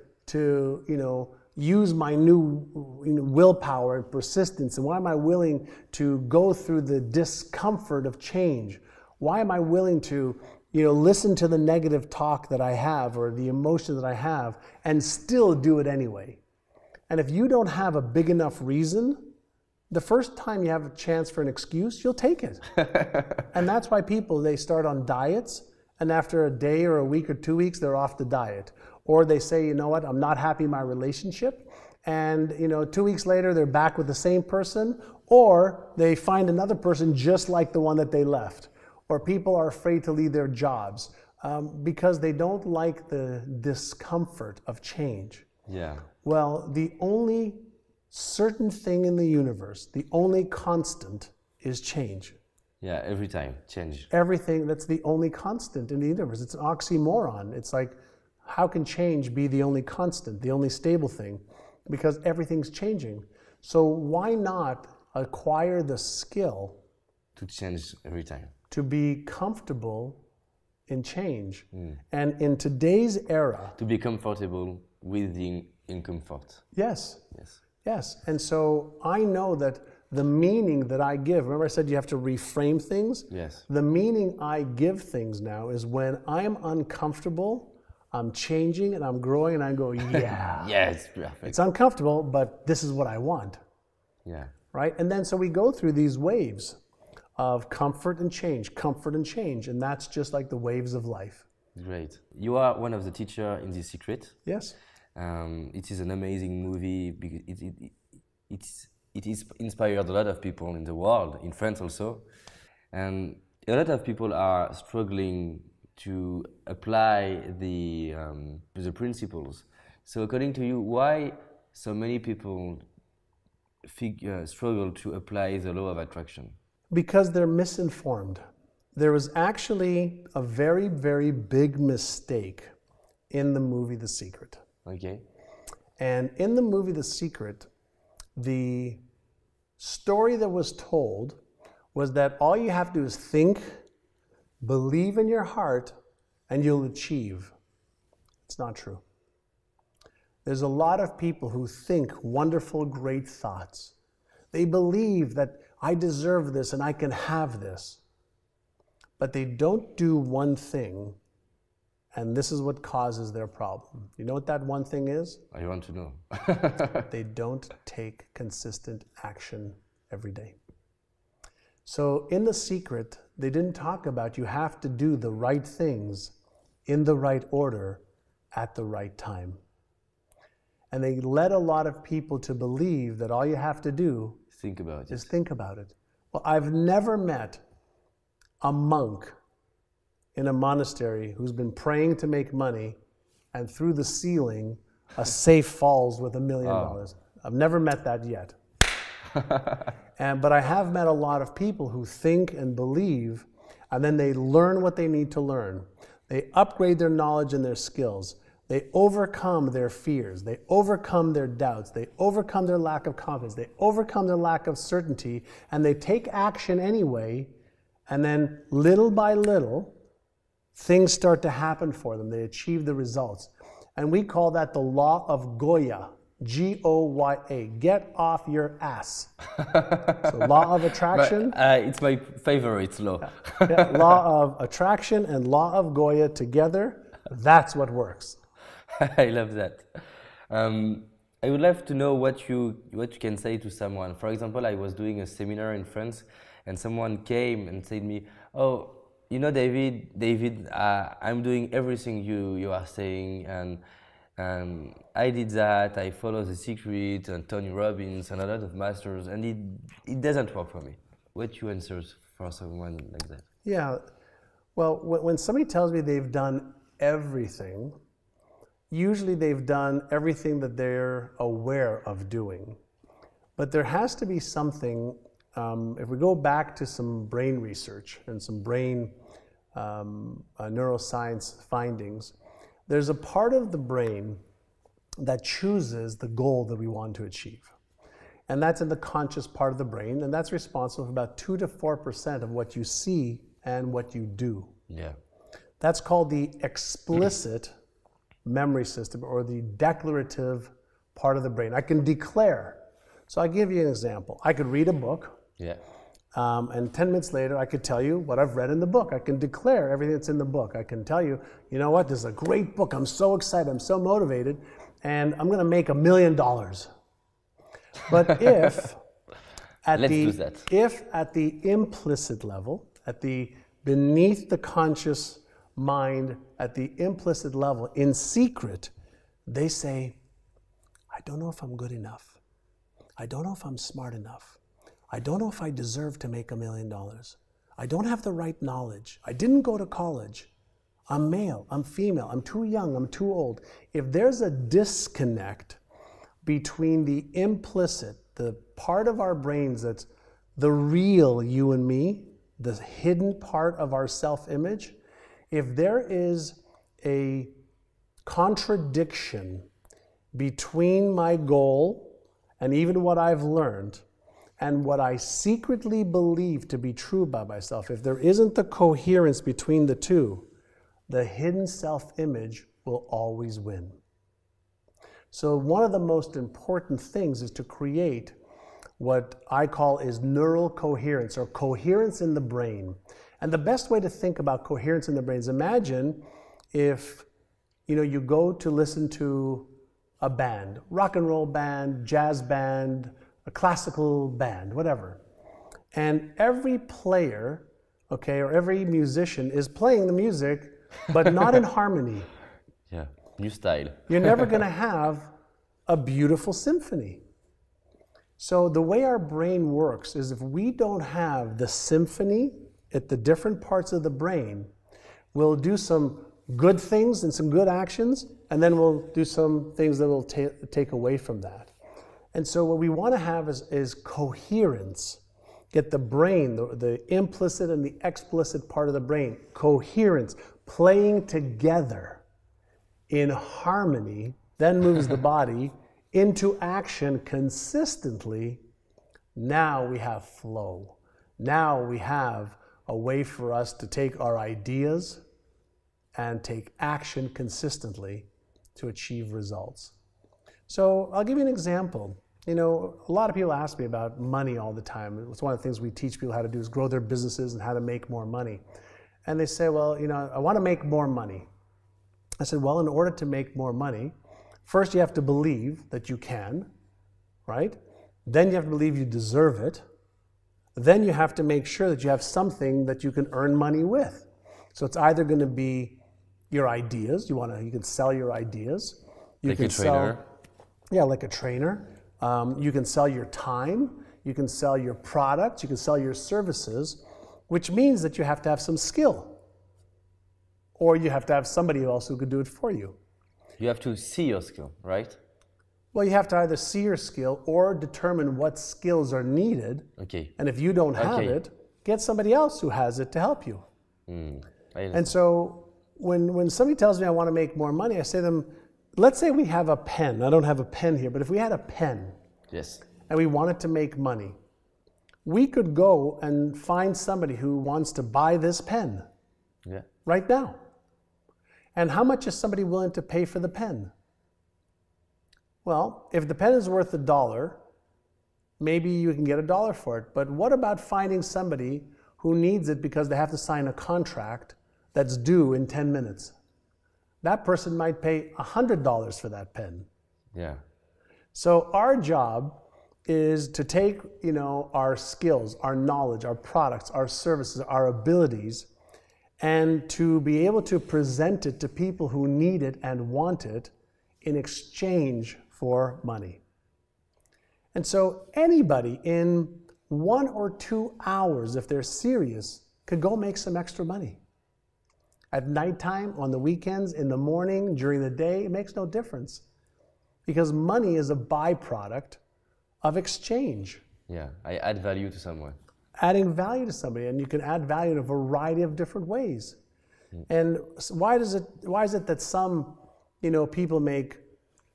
use my new willpower and persistence? And why am I willing to go through the discomfort of change? Why am I willing to listen to the negative talk that I have or the emotion that I have and still do it anyway? And if you don't have a big enough reason, the first time you have a chance for an excuse, you'll take it. And that's why people, they start on diets, and after a day or a week or 2 weeks, they're off the diet. Or they say, you know what, I'm not happy in my relationship. And 2 weeks later, they're back with the same person. Or they find another person just like the one that they left. Or people are afraid to leave their jobs because they don't like the discomfort of change. Yeah. Well, the only certain thing in the universe, the only constant is change. Yeah, every time, change. Everything, that's the only constant in the universe. It's an oxymoron. It's like, how can change be the only constant, the only stable thing? Because everything's changing. So why not acquire the skill to change every time? To be comfortable in change. And in today's era, to be comfortable with the discomfort. Yes. Yes. Yes. And so I know that the meaning that I give, remember I said you have to reframe things? Yes. The meaning I give things now is when I'm uncomfortable, I'm changing and I'm growing and I go, yeah. Yeah, it's perfect. It's uncomfortable, but this is what I want. Yeah. Right? And then so we go through these waves of comfort and change, and that's just like the waves of life. Great. You are one of the teachers in The Secret. Yes. It is an amazing movie because it is inspired a lot of people in the world, in France also, and a lot of people are struggling to apply the principles. So, according to you, why so many people struggle to apply the law of attraction? Because they're misinformed. There was actually a very, very big mistake in the movie The Secret. Okay. And in the movie The Secret, the story that was told was that all you have to do is think, believe in your heart, and you'll achieve. It's not true. There's a lot of people who think wonderful, great thoughts. They believe that I deserve this and I can have this. But they don't do one thing, and this is what causes their problem. You know what that one thing is? I want to know. They don't take consistent action every day. So in The Secret, they didn't talk about you have to do the right things in the right order at the right time. And they led a lot of people to believe that all you have to do Think about is think about it. Well, I've never met a monk in a monastery who's been praying to make money, and through the ceiling, a safe falls with $1 million. I've never met that yet. But I have met a lot of people who think and believe, and then they learn what they need to learn. They upgrade their knowledge and their skills. They overcome their fears. They overcome their doubts. They overcome their lack of confidence. They overcome their lack of certainty, and they take action anyway. And then little by little, things start to happen for them. They achieve the results. And we call that the law of Goya, G-O-Y-A, get off your ass. So law of attraction. It's my favorite law. Yeah, law of attraction and law of Goya together, that's what works. I love that. I would love to know what you can say to someone. For example, I was doing a seminar in France, and someone came and said to me, "Oh, you know, David, I'm doing everything you are saying, and I did that. I follow The Secret and Tony Robbins and a lot of masters, and it doesn't work for me." What you answer for someone like that? Yeah, well, when somebody tells me they've done everything, usually they've done everything that they're aware of doing. But there has to be something, if we go back to some brain research and some brain neuroscience findings, there's a part of the brain that chooses the goal that we want to achieve. And that's in the conscious part of the brain, and that's responsible for about 2 to 4% of what you see and what you do. Yeah. That's called the explicit memory system, or the declarative part of the brain. I can declare. So I'll give you an example. I could read a book, Yeah. and 10 minutes later I could tell you what I've read in the book. I can declare everything that's in the book. I can tell you, you know what, this is a great book. I'm so excited. I'm so motivated, and I'm going to make $1 million. But if at the implicit level, at the beneath the conscious mind, at the implicit level, in secret, they say, I don't know if I'm good enough. I don't know if I'm smart enough. I don't know if I deserve to make $1 million. I don't have the right knowledge. I didn't go to college. I'm male, I'm female, I'm too young, I'm too old. If there's a disconnect between the implicit, the part of our brains that's the real you and me, the hidden part of our self-image, if there is a contradiction between my goal and even what I've learned and what I secretly believe to be true about myself, if there isn't the coherence between the two, the hidden self-image will always win. So one of the most important things is to create what I call is neural coherence, or coherence in the brain. And the best way to think about coherence in the brain is, imagine if you go to listen to a band, rock and roll band, jazz band, a classical band, whatever. And every player, okay, or every musician is playing the music, but not in harmony. Yeah, new style. You're never going to have a beautiful symphony. So the way our brain works is if we don't have the symphony at the different parts of the brain, we'll do some good things and some good actions, and then we'll do some things that will take away from that. And so what we want to have is coherence. Get the brain, the implicit and the explicit part of the brain, coherence, playing together in harmony, then moves the body into action consistently. Now we have flow. Now we have a way for us to take our ideas and take action consistently to achieve results. So I'll give you an example. You know, a lot of people ask me about money all the time. It's one of the things we teach people how to do is grow their businesses and how to make more money. And they say, well, you know, I want to make more money. I said, well, in order to make more money, first you have to believe that you can, right? Then you have to believe you deserve it. Then you have to make sure that you have something that you can earn money with. So it's either going to be your ideas. You can sell your ideas. You like can a trainer. Yeah, like a trainer. You can sell your time. You can sell your products. You can sell your services, which means that you have to have some skill. Or you have to have somebody else who could do it for you. You have to see your skill, right? Well, you have to either see your skill or determine what skills are needed. Okay. And if you don't have it, get somebody else who has it to help you. And so when somebody tells me I want to make more money, I say to them, let's say we have a pen. I don't have a pen here, but if we had a pen, yes, and we wanted to make money, we could go and find somebody who wants to buy this pen right now. And how much is somebody willing to pay for the pen? Well, if the pen is worth $1, maybe you can get $1 for it. But what about finding somebody who needs it because they have to sign a contract that's due in 10 minutes? That person might pay $100 for that pen. Yeah. So our job is to take, our skills, our knowledge, our products, our services, our abilities, and to be able to present it to people who need it and want it in exchange for money. And so anybody in 1 or 2 hours, if they're serious, could go make some extra money. At nighttime, on the weekends, in the morning, during the day, it makes no difference. Because money is a byproduct of exchange. Yeah, I add value to someone. Adding value to somebody, and you can add value in a variety of different ways. And why is it that some people make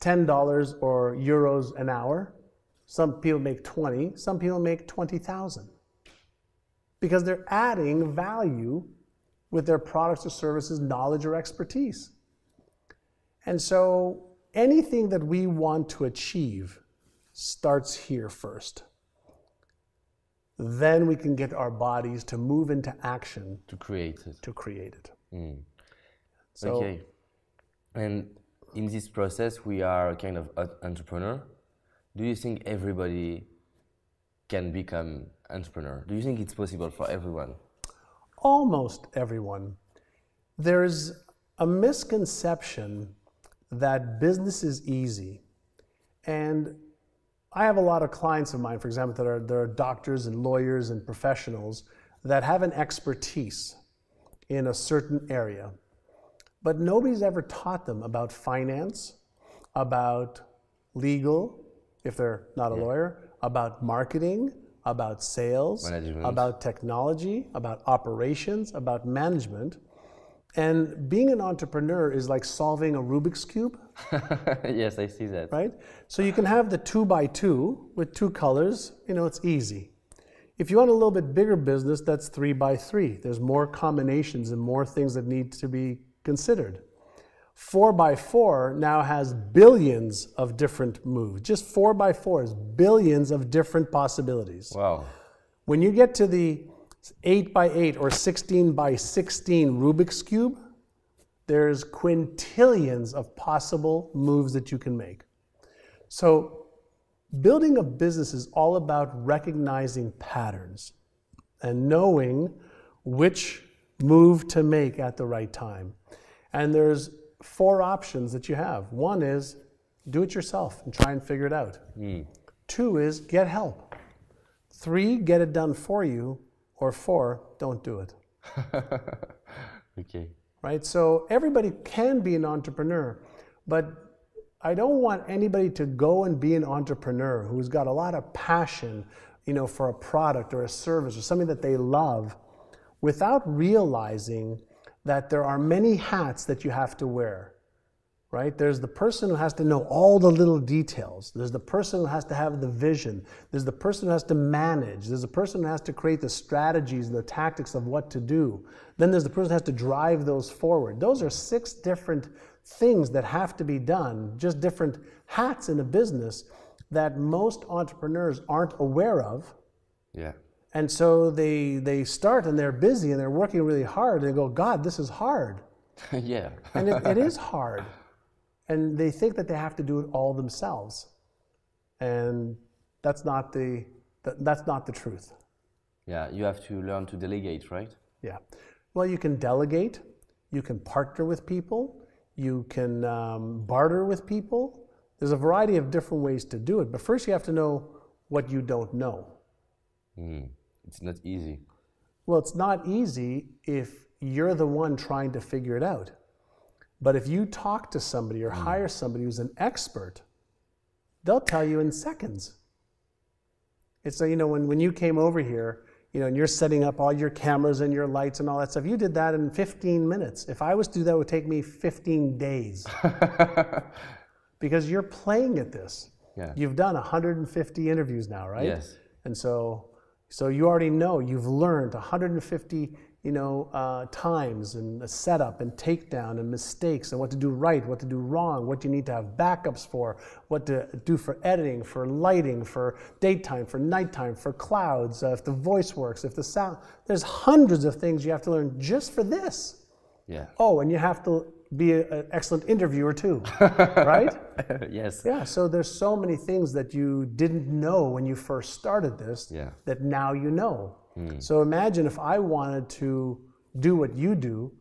$10 or euros an hour? Some people make 20, some people make 20,000. Because they're adding value with their products or services, knowledge or expertise. And so anything that we want to achieve starts here first. Then we can get our bodies to move into action. To create it. So, okay. And in this process, we are a kind of entrepreneur. Do you think everybody can become entrepreneur? Do you think it's possible for everyone? Almost everyone. There's a misconception that business is easy. And I have a lot of clients of mine, for example, that are doctors and lawyers and professionals that have an expertise in a certain area. But nobody's ever taught them about finance, about legal, if they're not a lawyer, about marketing, about sales, management, about technology, about operations, about management. And being an entrepreneur is like solving a Rubik's Cube. Yes, I see that. Right? So you can have the 2x2 with 2 colors, it's easy. If you want a little bit bigger business, that's 3x3. There's more combinations and more things that need to be considered. 4x4 now has billions of different moves. Just 4x4 is billions of different possibilities. Wow. When you get to the 8x8 or 16x16 Rubik's Cube, there's quintillions of possible moves that you can make. So building a business is all about recognizing patterns. and knowing which move to make at the right time. And there's 4 options that you have. 1 is do it yourself and try and figure it out. 2 is get help. 3, get it done for you. Or 4, don't do it. Okay. Right? So everybody can be an entrepreneur, but I don't want anybody to go and be an entrepreneur who's got a lot of passion, for a product or a service or something that they love, without realizing that there are many hats that you have to wear. Right? There's the person who has to know all the little details. There's the person who has to have the vision. There's the person who has to manage. There's the person who has to create the strategies and the tactics of what to do. Then there's the person who has to drive those forward. Those are 6 different things that have to be done, just different hats in a business that most entrepreneurs aren't aware of. Yeah. And so they start and they're busy and they're working really hard and they go, God, this is hard. Yeah. And it is hard. And they think that they have to do it all themselves. And that's not the truth. Yeah, you have to learn to delegate, right? Yeah. Well, you can delegate, you can partner with people, you can barter with people. There's a variety of different ways to do it. But first you have to know what you don't know. It's not easy. Well, it's not easy if you're the one trying to figure it out. But if you talk to somebody or hire somebody who's an expert, they'll tell you in seconds. It's like, when you came over here, and you're setting up all your cameras and your lights and all that stuff, you did that in 15 minutes. If I was to do that, it would take me 15 days. Because you're playing at this. Yeah. You've done 150 interviews now, right? Yes. And so you already know, you've learned 150 times and a setup and takedown and mistakes and what to do right, what to do wrong, what you need to have backups for, what to do for editing, for lighting, for daytime, for nighttime, for clouds, if the voice works, if the sound. There's hundreds of things you have to learn just for this. Yeah. Oh, and you have to be an excellent interviewer too, right? Yes. Yeah, so there's so many things that you didn't know when you first started this that now you know. So imagine if I wanted to do what you do,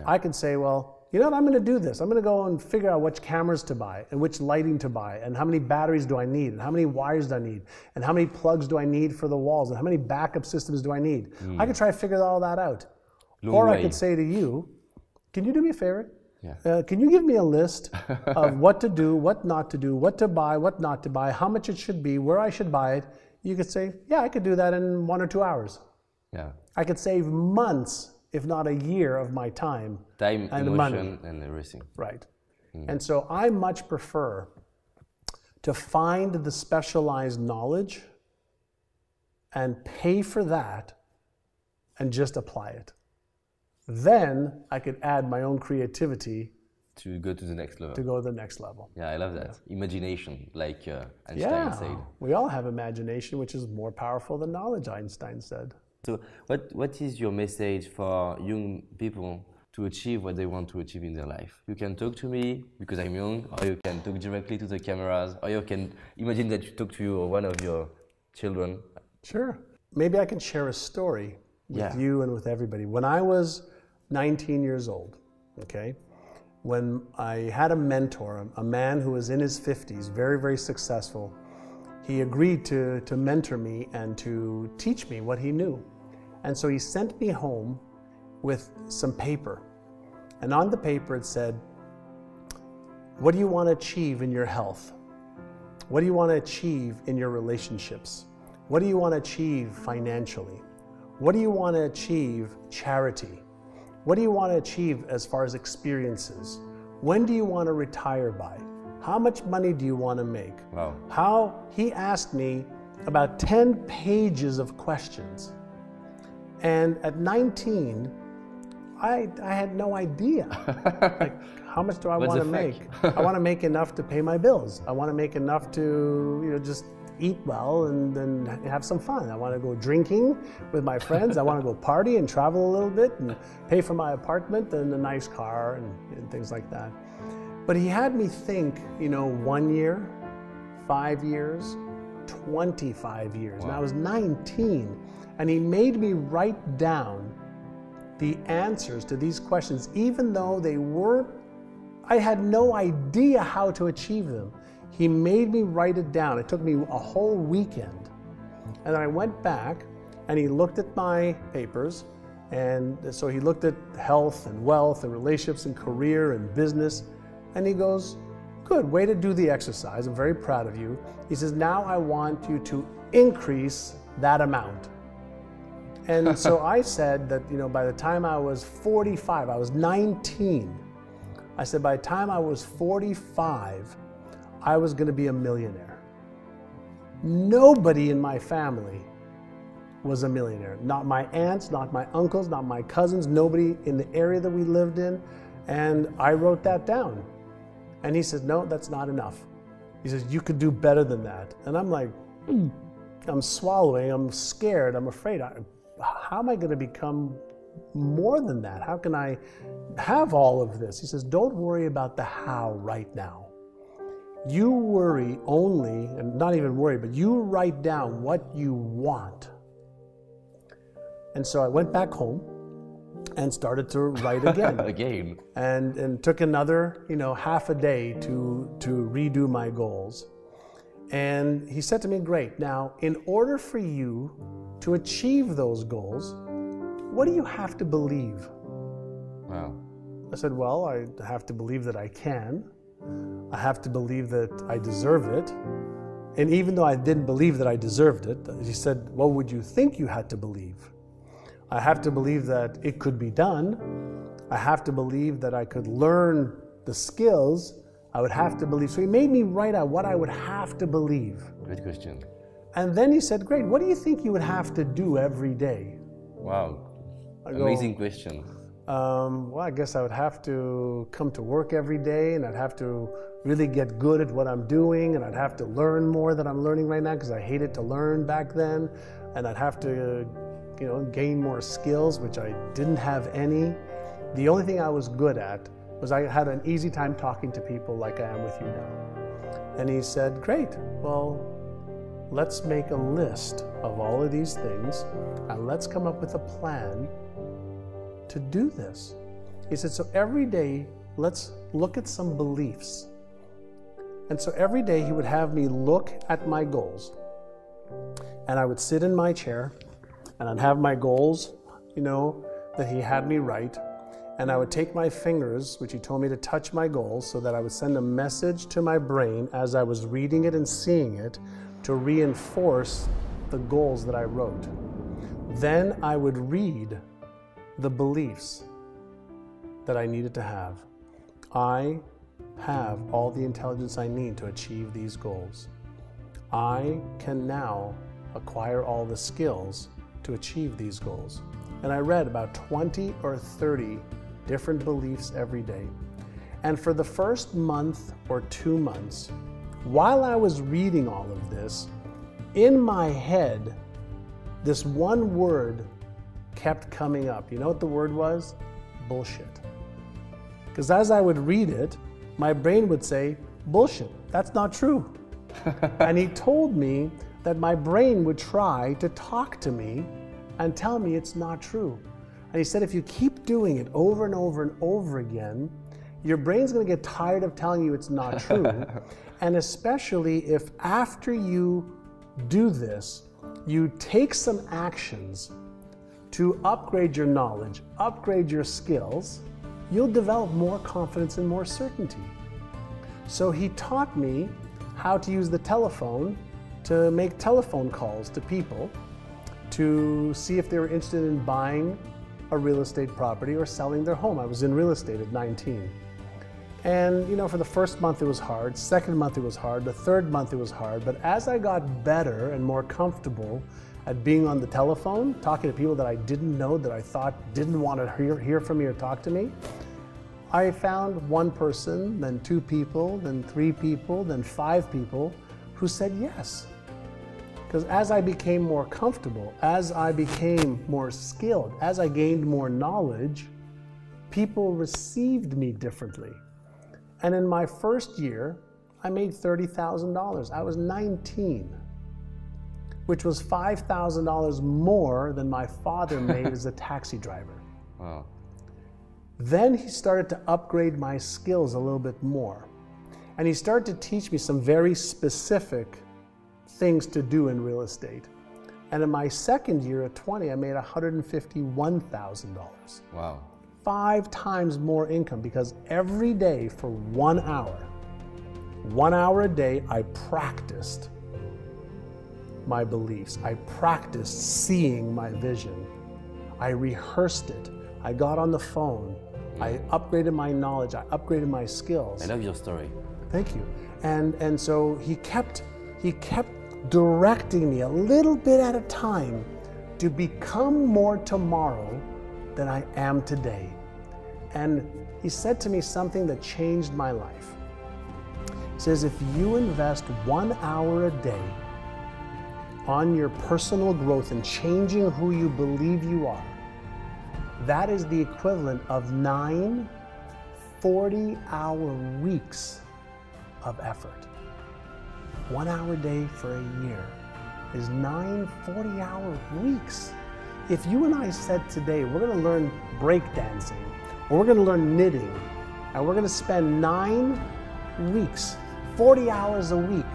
I could say, well, you know what, I'm going to do this. I'm going to go and figure out which cameras to buy and which lighting to buy and how many batteries do I need and how many wires do I need and how many plugs do I need for the walls and how many backup systems do I need. I could try to figure all that out. Or I could say to you, can you do me a favor? Can you give me a list of what to do, what not to do, what to buy, what not to buy, how much it should be, where I should buy it? You could say, yeah, I could do that in 1 or 2 hours. Yeah. I could save months, if not a year, of my time and emotion, money. And everything. Right. And so I much prefer to find the specialized knowledge and pay for that and just apply it. Then I could add my own creativity to go to the next level. To go to the next level. Yeah, I love that. Imagination, like Einstein said. We all have imagination, which is more powerful than knowledge, Einstein said. So what is your message for young people to achieve what they want to achieve in their life? You can talk to me because I'm young, or you can talk directly to the cameras, or you can imagine that you talk to one of your children. Sure. Maybe I can share a story with you and with everybody. When I was 19 years old, okay, when I had a mentor, a man who was in his 50s, very, very successful, he agreed to mentor me and to teach me what he knew. And so he sent me home with some paper. And on the paper it said, what do you want to achieve in your health? What do you want to achieve in your relationships? What do you want to achieve financially? What do you want to achieve charity? What do you want to achieve as far as experiences? When do you want to retire by? How much money do you want to make? Wow. He asked me about 10 pages of questions. And at 19, I had no idea. Like, how much do I want to make? I want to make enough to pay my bills. I want to make enough to, just eat well and then have some fun. I want to go drinking with my friends. I want to go party and travel a little bit and pay for my apartment and a nice car and things like that. But he had me think, 1 year, 5 years, 25 years. Wow. And I was 19, and he made me write down the answers to these questions, even though they weren't, I had no idea how to achieve them. He made me write it down. It took me a whole weekend. And then I went back and he looked at my papers. And so he looked at health and wealth and relationships and career and business. And he goes, good, way to do the exercise. I'm very proud of you. He says, now I want you to increase that amount. And so I said that, by the time I was 45, I was 19. I said, by the time I was 45, I was going to be a millionaire. Nobody in my family was a millionaire. Not my aunts, not my uncles, not my cousins, nobody in the area that we lived in. And I wrote that down. And he said, no, that's not enough. He says, you could do better than that. And I'm like, I'm swallowing, I'm scared, I'm afraid. How am I going to become more than that? How can I have all of this? He says, don't worry about the how right now. You worry only, and not even worry, but you write down what you want. And so I went back home and started to write again. Again. And took another, half a day to redo my goals. And he said to me, great, now in order for you to achieve those goals, what do you have to believe? Wow. I said, well, I have to believe that I can. I have to believe that I deserve it. And even though I didn't believe that I deserved it, he said, what would you think you had to believe? I have to believe that it could be done. I have to believe that I could learn the skills. I would have to believe. So he made me write out what I would have to believe. Great question. And then he said, great, what do you think you would have to do every day? Wow. Amazing question. Well, I guess I would have to come to work every day, and I'd have to really get good at what I'm doing, and I'd have to learn more than I'm learning right now because I hated to learn back then, and I'd have to gain more skills, which I didn't have any. The only thing I was good at was I had an easy time talking to people like I am with you now. And he said, great, well, let's make a list of all of these things, and let's come up with a plan to do this. He said, so every day, let's look at some beliefs. And so every day he would have me look at my goals, and I would sit in my chair and I'd have my goals, that he had me write, and I would take my fingers, which he told me to touch my goals, so that I would send a message to my brain as I was reading it and seeing it to reinforce the goals that I wrote. Then I would read the beliefs that I needed to have. I have all the intelligence I need to achieve these goals. I can now acquire all the skills to achieve these goals. And I read about 20 or 30 different beliefs every day. And for the first month or 2 months, while I was reading all of this, in my head, this one word kept coming up. You know what the word was? Bullshit. Because as I would read it, my brain would say, bullshit, that's not true. And he told me that my brain would try to talk to me and tell me it's not true. And he said, if you keep doing it over and over and over again, your brain's going to get tired of telling you it's not true. And especially if after you do this, you take some actions to upgrade your knowledge, upgrade your skills, you'll develop more confidence and more certainty. So he taught me how to use the telephone to make telephone calls to people to see if they were interested in buying a real estate property or selling their home. I was in real estate at 19. And for the first month it was hard, second month it was hard, the third month it was hard, but as I got better and more comfortable at being on the telephone, talking to people that I didn't know, that I thought didn't want to hear from me or talk to me, I found one person, then 2 people, then 3 people, then 5 people who said yes. Because as I became more comfortable, as I became more skilled, as I gained more knowledge, people received me differently. And in my first year, I made $30,000. I was 19. which was $5,000 more than my father made as a taxi driver. Wow. Then he started to upgrade my skills a little bit more. And he started to teach me some very specific things to do in real estate. And in my second year at 20, I made $151,000. Wow. 5 times more income, because every day for 1 hour a day, I practiced my beliefs. I practiced seeing my vision. I rehearsed it. I got on the phone. I upgraded my knowledge. I upgraded my skills. I love your story. Thank you. And so he kept directing me a little bit at a time to become more tomorrow than I am today. And he said to me something that changed my life. He says, if you invest 1 hour a day on your personal growth and changing who you believe you are, that is the equivalent of 9 40-hour weeks of effort. 1 hour a day for a year is 9 40-hour weeks. If you and I said today, we're going to learn breakdancing, or we're going to learn knitting, and we're going to spend 9 weeks, 40 hours a week,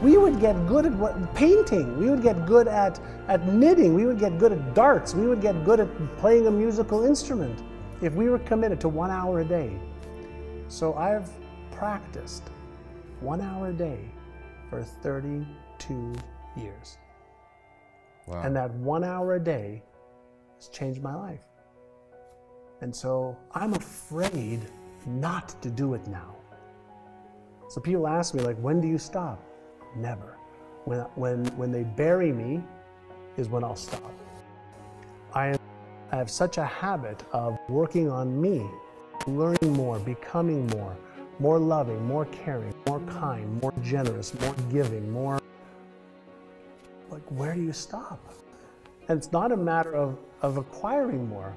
we would get good at painting, we would get good at knitting, we would get good at darts, we would get good at playing a musical instrument if we were committed to 1 hour a day. So I've practiced 1 hour a day for 32 years. Wow. And that 1 hour a day has changed my life. And so I'm afraid not to do it now. So people ask me, like, when do you stop? Never. When they bury me is when I'll stop. I have such a habit of working on me, learning more, becoming more loving, more caring, more kind, more generous, more giving, more, like, where do you stop? And it's not a matter of acquiring more.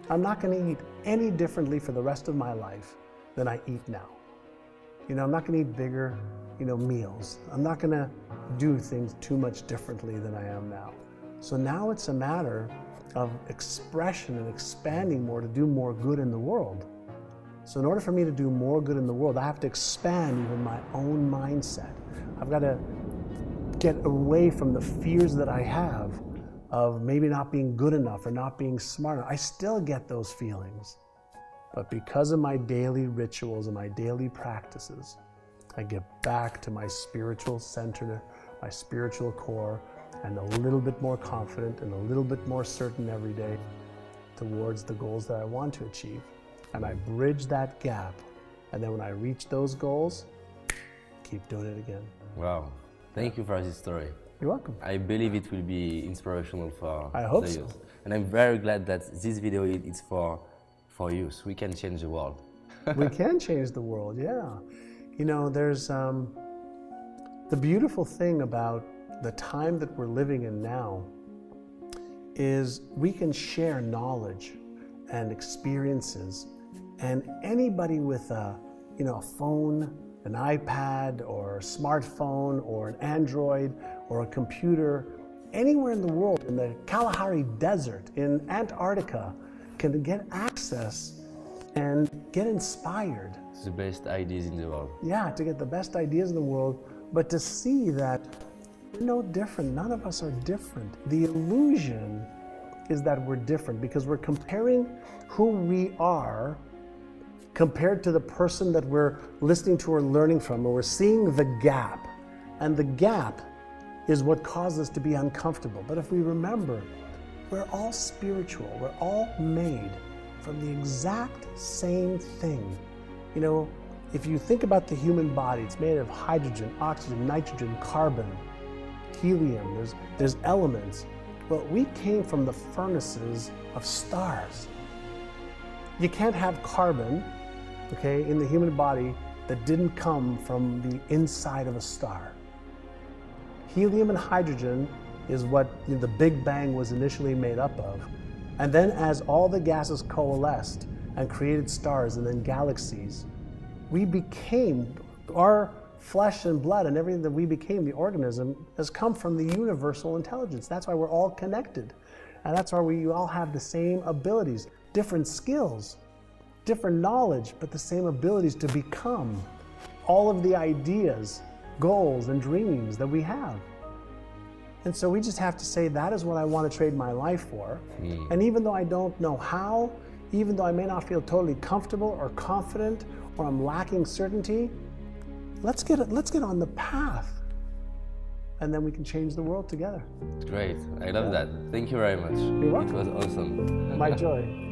I'm not going to eat any differently for the rest of my life than I eat now. You know, I'm not going to eat bigger, meals. I'm not going to do things too much differently than I am now. So now it's a matter of expression and expanding more to do more good in the world. So in order for me to do more good in the world, I have to expand even my own mindset. I've got to get away from the fears that I have of maybe not being good enough or not being smart enough. I still get those feelings. But because of my daily rituals and my daily practices, I get back to my spiritual center, my spiritual core, and a little bit more confident and a little bit more certain every day towards the goals that I want to achieve. And I bridge that gap. And then when I reach those goals, keep doing it again. Wow. Thank you for this story. You're welcome. I believe it will be inspirational for I hope the so. youth. And I'm very glad that this video is for youth. We can change the world. We can change the world, yeah. There's the beautiful thing about the time that we're living in now is we can share knowledge and experiences, and anybody with a phone, an iPad or a smartphone or an Android or a computer, anywhere in the world, in the Kalahari Desert, in Antarctica, can get access and get inspired. It's the best ideas in the world. Yeah, to get the best ideas in the world, but to see that we're no different. None of us are different. The illusion is that we're different because we're comparing who we are compared to the person that we're listening to or learning from, or we're seeing the gap. And the gap is what causes us to be uncomfortable. But if we remember, we're all spiritual. We're all made from the exact same thing. If you think about the human body, it's made of hydrogen, oxygen, nitrogen, carbon, helium. There's elements. But we came from the furnaces of stars. You can't have carbon, in the human body that didn't come from the inside of a star. Helium and hydrogen is what the Big Bang was initially made up of. And then as all the gases coalesced and created stars and then galaxies, we became, our flesh and blood and everything that we became, the organism, has come from the universal intelligence. That's why we're all connected. And that's why we all have the same abilities, different skills, different knowledge, but the same abilities to become all of the ideas, goals, and dreams that we have. And so we just have to say, that is what I want to trade my life for. And even though I don't know how, even though I may not feel totally comfortable or confident, or I'm lacking certainty, let's get on the path. And then we can change the world together. Great. I love that. Thank you very much. You're welcome. It was awesome. My joy.